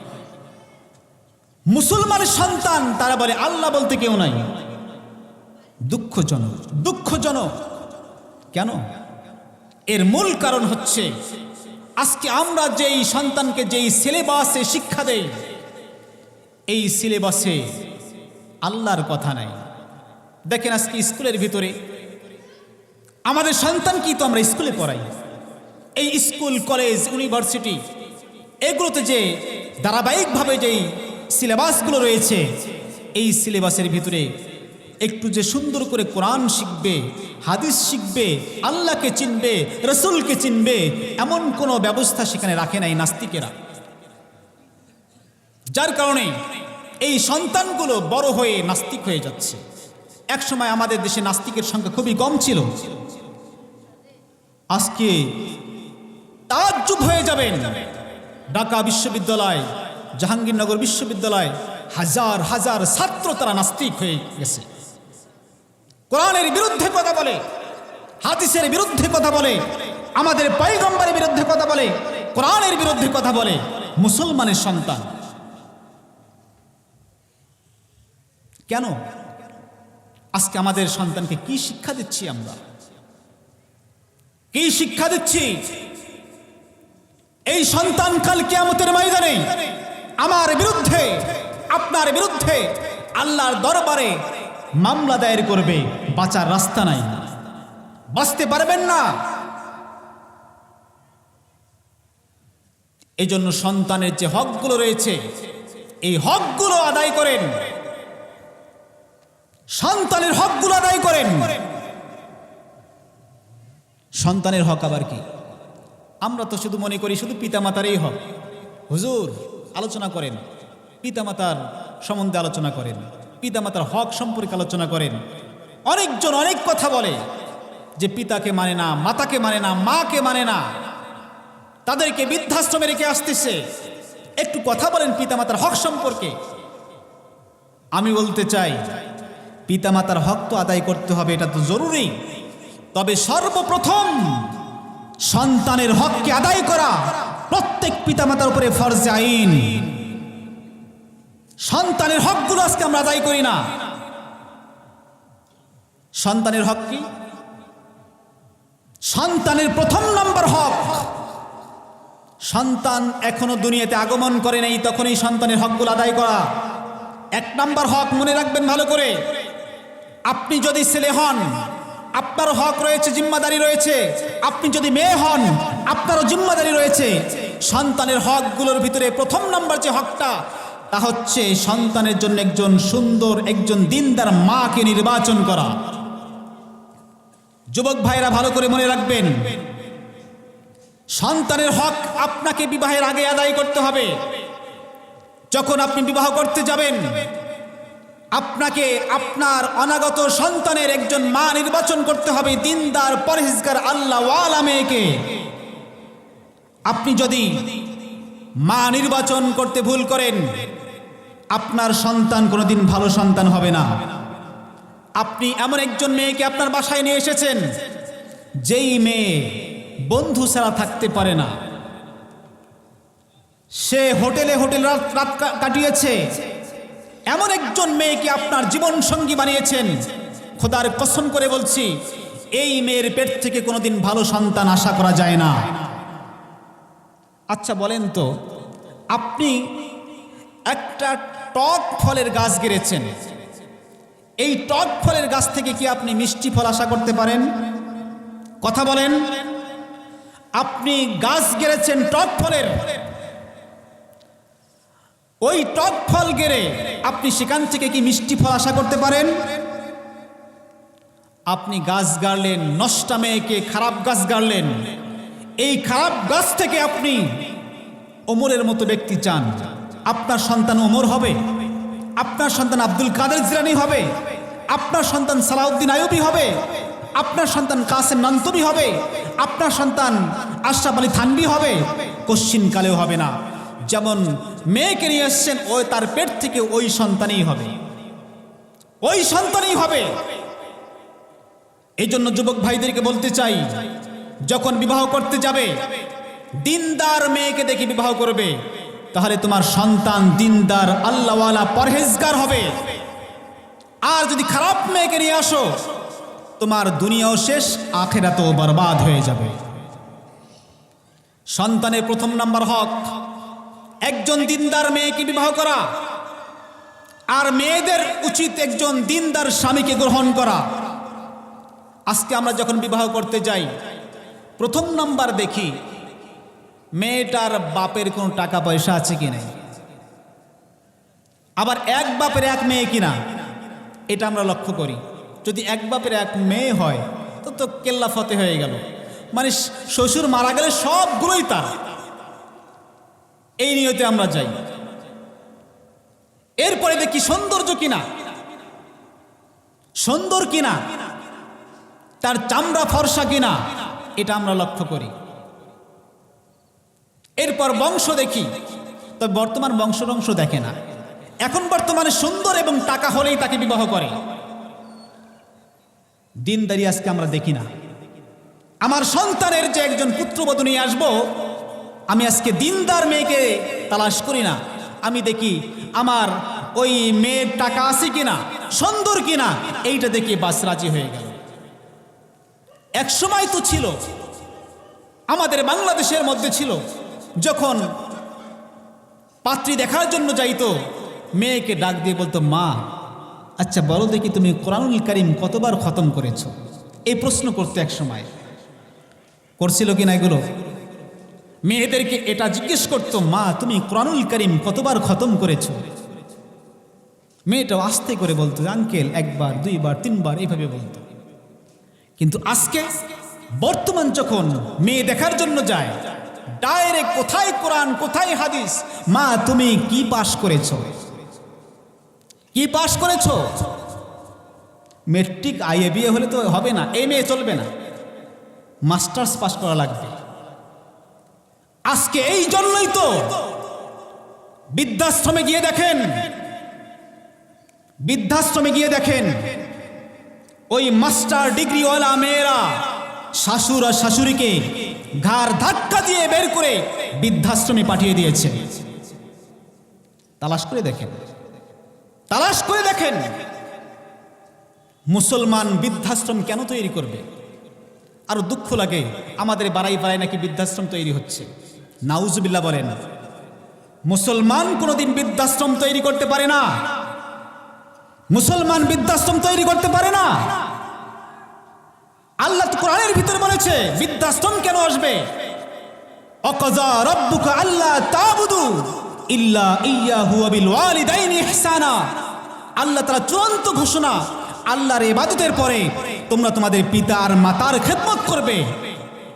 মুসলমানের সন্তান তারা বলে আল্লাহ বলতে কেউ নাই। দুঃখজনক, দুঃখজনক। কেন? এর মূল কারণ হচ্ছে আজকে আমরা যেই সন্তানকে যেই সিলেবাসে শিক্ষা দেই, এই সিলেবাসে আল্লাহর কথা নাই। দেখেন আজকে স্কুলের ভিতরে আমাদের সন্তানকেই তো আমরা স্কুলে পড়াই। এই স্কুল, কলেজ, ইউনিভার্সিটি এগুলোতে যে ধারাবাহিকভাবে যেই সিলেবাসগুলো রয়েছে, এই সিলেবাসের ভিতরে একটু যে সুন্দর করে কোরআন শিখবে, হাদিস শিখবে, আল্লাহকে চিনবে, রসুলকে চিনবে, এমন কোনো ব্যবস্থা সেখানে রাখে নাই নাস্তিকেরা। যার কারণে এই সন্তানগুলো বড় হয়ে নাস্তিক হয়ে যাচ্ছে। একসময় আমাদের দেশে নাস্তিকের সংখ্যা খুবই কম ছিল। আজকে তাজ্জুব হয়ে যাবেন, ঢাকা বিশ্ববিদ্যালয়, জাহাঙ্গীরনগর বিশ্ববিদ্যালয় হাজার হাজার ছাত্র তারা নাস্তিক হয়ে গেছে। কোরআনের বিরুদ্ধে কথা বলে, হাদিসের বিরুদ্ধে কথা বলে, আমাদের পয়গম্বরের বিরুদ্ধে কথা বলে, কোরআনের বিরুদ্ধে কথা বলে মুসলমানের সন্তান। কেন? আজকে আমাদের সন্তানকে কি শিক্ষা দিচ্ছি আমরা? কি শিক্ষা দিচ্ছি? এই সন্তান কাল কিয়ামতের ময়দানে আমার বিরুদ্ধে, আপনার বিরুদ্ধে আল্লাহর দরবারে মামলা দায়ের করবে। বাঁচার রাস্তা নাই, বাঁচতে পারবেন না। এই জন্য সন্তানের যে হকগুলো রয়েছে, এই হকগুলো আদায় করেন। সন্তানের হকগুলো আদায় করেন। সন্তানের হক আবার কি? আমরা তো শুধু মনে করি শুধু পিতামাতারই হক। হুজুর আলোচনা করেন, পিতামাতার সম্বন্ধে আলোচনা করেন, পিতামাতার হক সম্পর্কে আলোচনা করেন। অনেকজন অনেক কথা বলে যে পিতাকে মানে না, মাতাকে মানে না, মাকে মানে না, তাদেরকে বৃদ্ধাশ্রমে রেখে আসতেছে। একটু কথা বলেন পিতামাতার হক সম্পর্কে। আমি বলতে চাই, পিতামাতার হক তো আদায় করতে হবে, এটা তো জরুরি। তবে সর্বপ্রথম সন্তানের হককে আদায় করা প্রত্যেক পিতামাতার উপরে ফরজে আইন। সন্তানের হকগুলো আজকে আমরা আদায় করি না। সন্তানের হক কি? সন্তানের প্রথম নম্বর হক, সন্তান এখনো দুনিয়াতে আগমন করে নাই, তখনই সন্তানের হকগুলো আদায় করা। এক নম্বর হক মনে রাখবেন ভালো করে। আপনি যদি ছেলে হন, আপনারও হক রয়েছে, জিম্মাদারি রয়েছে। আপনি যদি মেয়ে হন, আপনারও জিম্মাদারি রয়েছে। সন্তানের হকগুলোর ভিতরে প্রথম নম্বর যে হকটা, তা হচ্ছে সন্তানের জন্য একজন সুন্দর, একজন দিনদার মাকে নির্বাচন করা। যুবক ভাইরা ভালো করে মনে রাখবেন, সন্তানের হক আপনাকে বিবাহের আগে আদায় করতে হবে। যখন আপনি বিবাহ করতে যাবেন, আপনাকে আপনার অনাগত সন্তানের একজন মা নির্বাচন করতে হবে, দিনদার, পরহেজগার, আল্লাহওয়ালা মেয়েকে। আপনি যদি মা নির্বাচন করতে ভুল করেন, আপনার সন্তান কোনোদিন ভালো সন্তান হবে না। আপনি এমন একজন মেয়েকে আপনার বাসায় নিয়ে এসেছেন, যেই মেয়ে বন্ধু ছাড়া থাকতে পারে না, সে হোটেলে রাত কাটিয়েছে, এমন একজন মেয়েকে আপনার জীবন সঙ্গী বানিয়েছেন। খোদার কসম করে বলছি, এই মেয়ের পেট থেকে কোনোদিন ভালো সন্তান আশা করা যায় না। আচ্ছা বলেন তো, আপনি একটা টক ফলের গাছ গেড়েছেন, এই টক ফলের গাছ থেকে কি আপনি মিষ্টি ফল আশা করতে পারেন? কথা বলেন। আপনি গাছ গেড়েছেন টক ফলের, ওই টক ফল গেড়ে আপনি সেখান থেকে কি মিষ্টি ফল আশা করতে পারেন? আপনি গাছ গাড়লেন, নষ্টা মেয়েকে খারাপ গাছ গাড়লেন, এই খারাপ গাছ থেকে আপনি ওমরের মতো ব্যক্তি চান। আপনার সন্তান ওমর হবে, আপনার সন্তান আব্দুল কাদের জিলানী হবে, আপনার সন্তান সালাউদ্দিন আইয়ুবী হবে, আপনার সন্তান কাসেম নান্তবী হবে, আপনার সন্তান আশরাফ আলী থানভী হবে? কোশ্চিন কালেও হবে না। যেমন মেয়েকে নিয়ে এসছেন, ওই তার পেট থেকে ওই সন্তানই হবে, ওই সন্তানই হবে। এই জন্য যুবক ভাইদেরকে বলতে চাই, যখন বিবাহ করতে যাবে, দিনদার মেয়েকে দেখে বিবাহ করবে, তাহলে তোমার সন্তান দিনদার, আল্লাহওয়ালা, পরহেজগার হবে। আর যদি খারাপ মেয়েকে নিয়ে আসো, তোমার দুনিয়াও শেষ, আখিরাতও বরবাদ হয়ে যাবে। সন্তানের প্রথম নাম্বার হক একজন দিনদার মেয়েকে বিবাহ করা। আর মেয়েদের উচিত একজন দিনদার স্বামীকে গ্রহণ করা। আজকে আমরা যখন বিবাহ করতে যাই, প্রথম নাম্বার দেখি মেয়েটার বাপের কোনো টাকা পয়সা আছে কি নাই, আবার এক বাপের এক মেয়ে কিনা এটা আমরা লক্ষ্য করি। যদি এক বাপের এক মেয়ে হয় তো কেল্লা ফতে হয়ে গেল, মানে শ্বশুর মারা গেলে সবগুলোই তার, এই নিয়তে আমরা যাই। এরপরে দেখি সৌন্দর্য কিনা, সুন্দর কিনা, তার চামড়া ফর্সা কিনা, এটা আমরা লক্ষ্য করি। এরপর বংশ দেখি, তবে বর্তমান বংশ দেখে না, এখন বর্তমানে সুন্দর এবং টাকা হলেই তাকে বিবাহ করে। দিনদারি আজকে আমরা দেখি না। আমার সন্তানের যে একজন পুত্রবধূ নিয়ে আসবো, আমি আজকে দিনদার মেয়েকে তালাশ করি না, আমি দেখি আমার ওই মেয়ের টাকা আছে কিনা, সুন্দর কিনা, এইটা দেখি বাস রাজি হয়ে গেল। এক সময় তো ছিল আমাদের বাংলাদেশের মধ্যে ছিল, যখন পাত্রী দেখার জন্য যাইতো মেয়েকে ডাক দিয়ে বলতো, মা আচ্ছা বলো দেখি তুমি কোরআনুল কারীম কতবার খতম করেছো, এই প্রশ্ন করতে এক সময় করছিল কিনা এগুলো। মেয়েদেরকে এটা জিজ্ঞেস করতো, মা তুমি কোরআনুল কারীম কতবার খতম করেছো। মেয়েটাও আস্তে করে বলতো, আঙ্কেল একবার, দুইবার, তিনবার, এইভাবে বলতো। কিন্তু আজকে বর্তমান যখন মেয়ে দেখার জন্য যায়, ডাইরেক্ট কোথায় কোরআন কোথায় হাদিস, মা তুমি কি পাশ করেছো, কি পাশ করেছো। মেট্রিক আইএ বিয়ে হলে তো হবে না, এই মেয়ে চলবে না, মাস্টার্স পাস করা লাগবে। আজকে এই জন্যই তো বৃদ্ধাশ্রমে গিয়ে দেখেন, বৃদ্ধাশ্রমে গিয়ে দেখেন ওই মাস্টার ডিগ্রিওয়ালা মেয়েরা শাশুড় আর শাশুড়িকে ঘাড় ধাক্কা দিয়ে বের করে বৃদ্ধাশ্রমে পাঠিয়ে দিয়েছে। তালাশ করে দেখেন, তালাশ করে দেখেন মুসলমান বৃদ্ধাশ্রম কেন তৈরি করবে। আরো দুঃখ লাগে, আমাদের বাড়াই বাড়াই নাকি বৃদ্ধাশ্রম তৈরি হচ্ছে। নাউজুবিল্লাহ বলেন। মুসলমান কোনোদিন বৃদ্ধাশ্রম তৈরি করতে পারে না, মুসলমান বৃদ্ধাশ্রম তৈরি করতে পারে না। আল্লাহ কোরআনের ভিতরে বলেছে বৃদ্ধাশ্রম কেন আসবে, অকাযা রাব্বুকা আল্লা তা'বুদু ইল্লা ইয়্যাহু ওয়া বিল ওয়ালিদাইনি ইহসানা। আল্লাহ তাআলা চূড়ান্ত ঘোষণা, আল্লাহর ইবাদতের পরে তোমরা তোমাদের পিতা আর মাতার খেদমত করবে,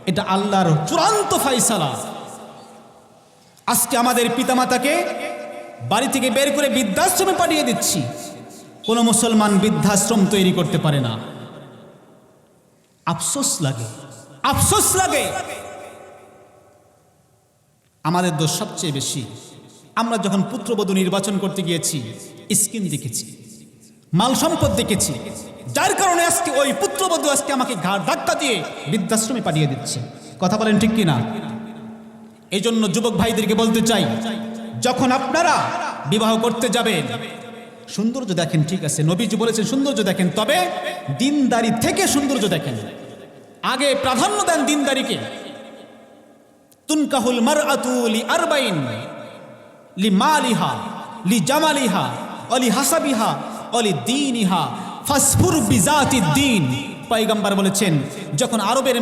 এটা আল্লাহর চূড়ান্ত ফয়সালা। আজকে আমাদের পিতামাতাকে বাড়ি থেকে বের করে বৃদ্ধাশ্রমে পাঠিয়ে দিচ্ছি, কোন মুসলমান বৃদ্ধাশ্রম তৈরি করতে পারে না। আফসোস লাগে, আফসোস লাগে। আমাদের দোষ সবচেয়ে বেশি, আমরা যখন পুত্রবধূ নির্বাচন করতে গিয়েছি স্কিম দেখেছি, মাল সম্পদ দেখেছি, যার কারণে আজকে ওই পুত্রবধূ আজকে আমাকে ঘাড় ধাক্কা দিয়ে বৃদ্ধাশ্রমে পাঠিয়ে দিচ্ছে। কথা বলেন ঠিক কিনা? এই জন্য যুবক ভাইদেরকে বলতে চাই, যখন আপনারা বিবাহ করতে যাবেন সৌন্দর্য দেখেন, ঠিক আছে, নবীজি বলেছেন সৌন্দর্য দেখেন, তবে দিনদারি থেকে সৌন্দর্য দেখেন। আগে প্রাধান্য দেন দিনদারিকে। তুনকাহুল মারআতু লিআরবাইন লিমালিহা লিজামালিহা ওয়া লিহাসাবিহা ওয়া লিদীনিহা ফাসফুর বিজাতিদ দ্বীন। পয়গম্বর বলেছেন, যখন আরবের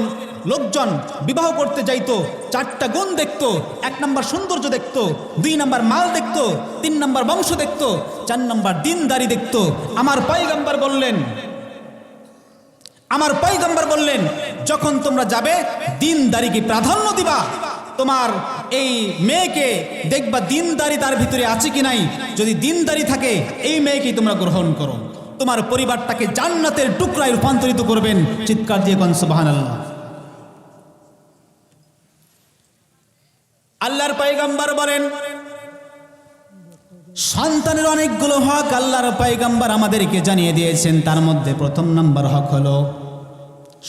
লোকজন বিবাহ করতে যাইতো চারটা গুণ দেখতো। এক নম্বর সৌন্দর্য দেখতো, দুই নম্বর মাল দেখতো, তিন নম্বর বংশ দেখতো, চার নম্বর দিনদারি দেখতো। আমার পয়গম্বর বললেন যখন তোমরা যাবে দিনদারিকে প্রাধান্য দিবা। তোমার এই মেয়েকে দেখবা দিনদারি তার ভিতরে আছে কি নাই, যদি দিনদারি থাকে এই মেয়েকেই তোমরা গ্রহণ করো। তোমার পরিবারটাকে জান্নাতের টুকরায় রূপান্তরিত করবেন। চিৎকার দিয়ে কোন সুবহানাল্লাহ। আল্লাহর পয়গম্বর বলেন, সন্তানের অনেকগুলো হক আল্লাহর পয়গম্বর আমাদেরকে জানিয়ে দিয়েছেন। তার মধ্যে প্রথম নম্বর হক হলো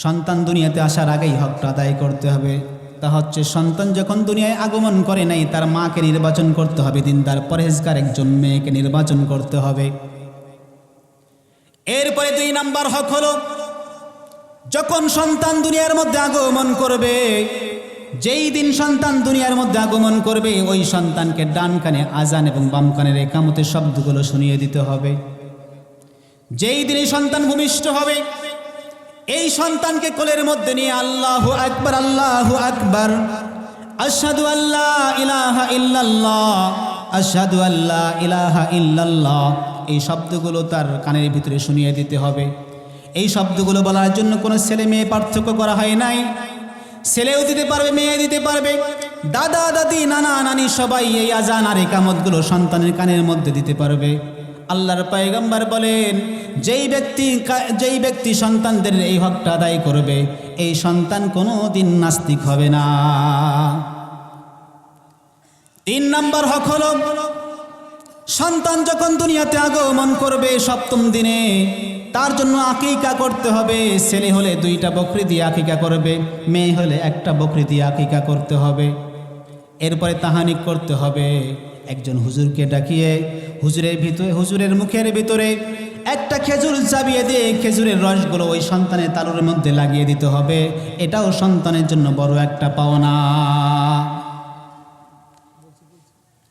সন্তান দুনিয়াতে আসার আগেই হকটা আদায় করতে হবে। তা হচ্ছে সন্তান যখন দুনিয়ায় আগমন করে নাই তার মাকে নির্বাচন করতে হবে, দিনদার পরহেজগার একজন মেয়েকে নির্বাচন করতে হবে। এরপরে দুই নাম্বার হক হলো যখন সন্তান দুনিয়ার মধ্যে আগমন করবে যেই দিন সন্তান দুনিয়ার মধ্যে আগমন করবে ওই সন্তানকে ডান কানে আজান এবং বাম কানের একামতের শব্দগুলো শুনিয়ে দিতে হবে। যেই দিন এই সন্তান ভূমিষ্ঠ হবে এই সন্তানকে কোলের মধ্যে নিয়ে আল্লাহু আকবার আল্লাহু আকবার, আশহাদু আল্লা ইলাহা ইল্লাল্লাহ, আশহাদু আল্লা ইলাহা ইল্লাল্লাহ, এই শব্দগুলো তার কানের ভিতরে শুনিয়ে দিতে হবে। এই শব্দগুলো বলার জন্য কোনো ছেলে মেয়ে পার্থক্য করা হয় নাই। ছেলেও দিতে পারবে, মেয়ে দিতে পারবে, দাদা দাদি নানা নানি সবাই এই আজান আর ইকামতগুলো সন্তানের কানের মধ্যে দিতে পারবে। আল্লাহর পয়গম্বর বলেন যেই ব্যক্তি সন্তানদের এই হকটা আদায় করবে এই সন্তান কোনো দিন নাস্তিক হবে না। 3 নম্বর হক হলো সন্তান যখন দুনিয়াতে আগমন করবে 7ম দিনে তার জন্য আকিকা করতে হবে। ছেলে হলে 2টা বকরি দিয়ে আকিকা করবে, মেয়ে হলে 1টা বকরি দিয়ে আকিকা করতে হবে। এরপরে তাহানিক করতে হবে। একজন হুজুরকে ডাকিয়ে হুজুরের মুখের ভিতরে একটা খেজুর চাবিয়ে দিয়ে খেজুরের রসগুলো ওই সন্তানের তালুর মধ্যে লাগিয়ে দিতে হবে। এটাও সন্তানের জন্য বড় একটা পাওনা।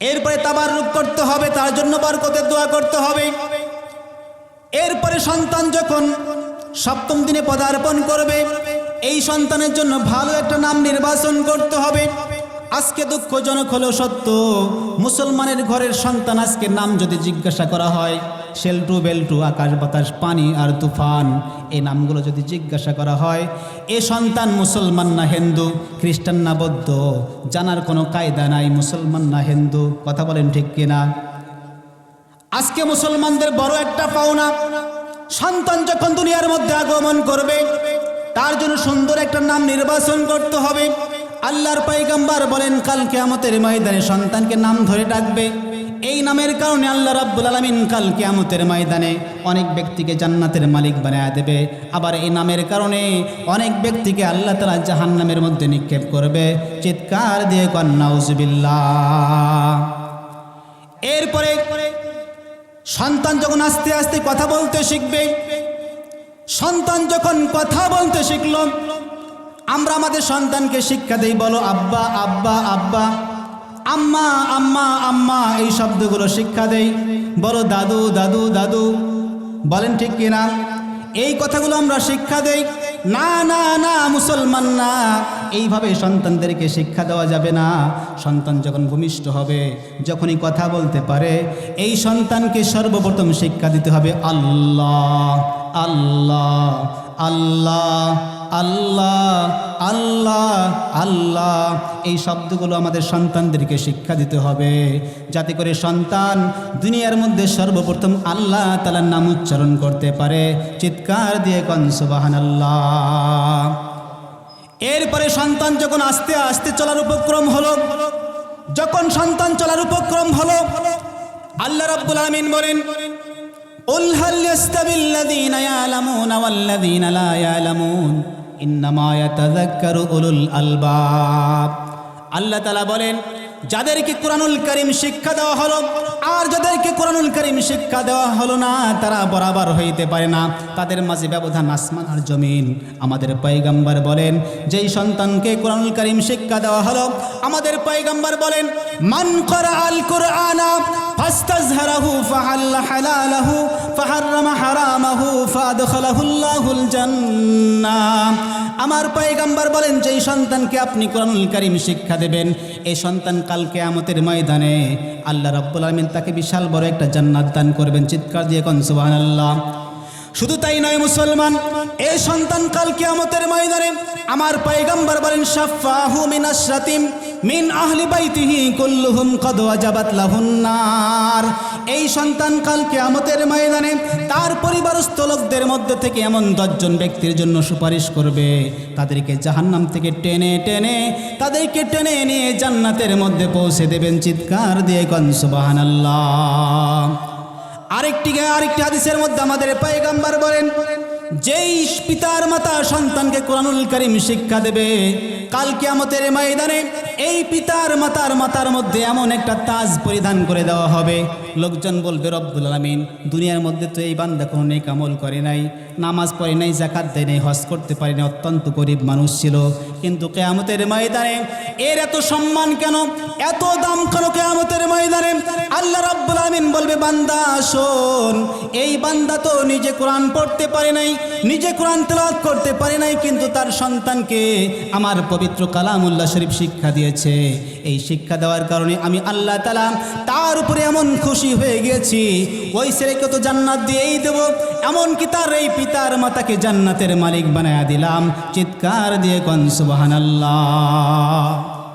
এরপরে তাবাররুক করতে হবে, তার জন্য বরকতের দোয়া করতে হবে। এরপরে সন্তান যখন 7ম দিনে পদার্পণ করবে এই সন্তানের জন্য ভালো একটা নাম নির্বাচন করতে হবে। আজকে দুঃখজনক হলেও সত্য, মুসলমানের ঘরের সন্তান আজকে নাম যদি জিজ্ঞাসা করা হয়, শেল্টু বেল্টু, আকাশ বাতাস পানি আর তুফান, এই নামগুলো যদি জিজ্ঞাসা করা হয় এ সন্তান মুসলমান না হিন্দু, খ্রিস্টান না বৌদ্ধ জানার কোনো কায়দা নাই। মুসলমান না হিন্দু, কথা বলেন ঠিক কিনা? আজকে মুসলমানদের বড় একটা পাওনা, সন্তান যখন দুনিয়ার মধ্যে আগমন করবে তার জন্য সুন্দর একটা নাম নির্বাচন করতে হবে। আল্লাহর পয়গম্বর বলেন কাল কিয়ামতের ময়দানে সন্তানকে নাম ধরে ডাকবে। এই নামের কারণে আল্লাহ রাব্বুল আলামিন কাল কিয়ামতের ময়দানে অনেক ব্যক্তিকে জান্নাতের মালিক বানায় দেবে। আবার এই নামের কারণে অনেক ব্যক্তিকে আল্লাহ তাআলা জাহান্নামের মধ্যে নিক্ষেপ করবে। চিৎকার দিয়ে কন নাউজুবিল্লাহ। এরপরে সন্তান যখন আস্তে আস্তে কথা বলতে শিখবে, সন্তান যখন কথা বলতে শিখল আমরা আমাদের সন্তানকে শিক্ষা দেই, বলো আব্বা আব্বা আব্বা, আম্মা আম্মা আম্মা, এই শব্দগুলো শিক্ষা দেই। বলো দাদু দাদু দাদু, বলেন ঠিক কিনা? এই কথাগুলো আমরা শিক্ষা দেই। না না না, মুসলমান না, এইভাবে সন্তানদেরকে শিক্ষা দেওয়া যাবে না। সন্তান যখন ভূমিষ্ঠ হবে, যখনই কথা বলতে পারে, এই সন্তানকে সর্বপ্রথম শিক্ষা দিতে হবে আল্লাহ আল্লাহ আল্লাহ আল্লাহ আল্লাহ আল্লাহ। এই শব্দগুলো আমাদের সন্তানদেরকে শিক্ষা দিতে হবে, যাতে করে সন্তান দুনিয়ার মধ্যে সর্বপ্রথম আল্লাহ তাআলার নাম উচ্চারণ করতে পারে। চিৎকার দিয়ে কোন সুবহানাল্লাহ। এরপরে সন্তান যখন আস্তে আস্তে চলার উপক্রম হলো, যখন সন্তান চলার উপক্রম হলো, আল্লাহ রাব্বুল আলামিন বলেন উল হাল ইয়াস্তাবিল্লাযীনা ইয়ালামুনা ওয়াল্লাযীনা লা ইয়ালামুন ইন্নামা ইয়াতাযাক্কারু উলুল আলবাব। আল্লাহ তাআলা বলেন যাদেরকে কোরআনুল কারীম শিক্ষা দেওয়া হলো আর যাদেরকে কোরআনুল কারীম শিক্ষা দেওয়া হলো না তারা বরাবর হইতে পারে না, তাদের মাঝে ব্যবধান আসমান আর জমিন। আমাদের পয়গম্বর বলেন যেই সন্তানকে কোরআনুল কারীম শিক্ষা দেওয়া হলো, আমাদের পয়গম্বর বলেন মান ক্বরাআল কুরআনা ফাস্তাযহারাহু ফাহাল্লা হালালাহু ফাহাররামা হারামাহু ফাদখালাহুল্লাহুল জান্নাহ। আমার পয়গম্বর বলেন যেই সন্তানকে আপনি কোরআনুল কারীম শিক্ষা দেবেন এই সন্তান কাল কিয়ামতের ময়দানে আল্লাহ রাব্বুল আলামিন তাকে বিশাল বড় একটা জান্নাত দান করবেন। চিৎকার দিয়ে কোন সুবহানাল্লাহ। শুধু তাই নয় মুসলমান, এই সন্তান কাল কিয়ামতের ময়দানে আমার পয়গম্বর বলেন শাফাহু মিন আশরাতিম মিন আহলি বাইতিহি কুল্লুহুম কদ ওয়াজাবাত লাহুন নার। এই সন্তান কাল কিয়ামতের ময়দানে তার পরিবারস্থ লোকদের মধ্যে থেকে এমন 10 জন ব্যক্তির জন্য সুপারিশ করবে, তাদেরকে জাহান্নাম থেকে টেনে টেনে তাদেরকে টেনে নিয়ে জান্নাতের মধ্যে পৌঁছে দেবেন। চিৎকার দিয়ে কোন সুবহানাল্লাহ। আরেকটি হাদিসের মধ্যে আমাদের পয়গম্বর বলেন যেই পিতার মাতা সন্তানকে কোরআনুল কারীম শিক্ষা দেবে কাল কিয়ামতের ময়দানে এই পিতার মাতার মাথার মধ্যে এমন একটা তাজ পরিধান করে দেওয়া হবে লোকজন বলবে রব্বুল আলামিন দুনিয়ার মধ্যে তো এই বান্দা কোনো নেক আমল করে নাই, নামাজ পড়ে নাই, যাকাত দেয় নাই, হজ করতে পারে নাই, অত্যন্ত গরিব মানুষ ছিল, কিন্তু কিয়ামতের ময়দানে এর এত সম্মান কেন, এত দাম কেন কিয়ামতের ময়দানে? আল্লাহ রাব্বুল আলামিন বলবে বান্দা শোন, এই বান্দা তো নিজে কোরআন পড়তে পারে নাই, নিজে কোরআন তেলাওয়াত করতে পারে নাই, কিন্তু তার সন্তানকে আমার পবিত্র কালামুল্লাহ শরীফ শিক্ষা দিয়েছে। এই শিক্ষা দেওয়ার কারণে আমি আল্লাহ তাআলা তার উপরে এমন খুশি হয়ে গেছি, ওই ছেলেকে তো জান্নাত দিয়েই দেব, এমনকি তার এই পিতার মাতাকে জান্নাতের মালিক বানায়া দিলাম। চিৎকার দিয়ে কোন সুবহানাল্লাহ।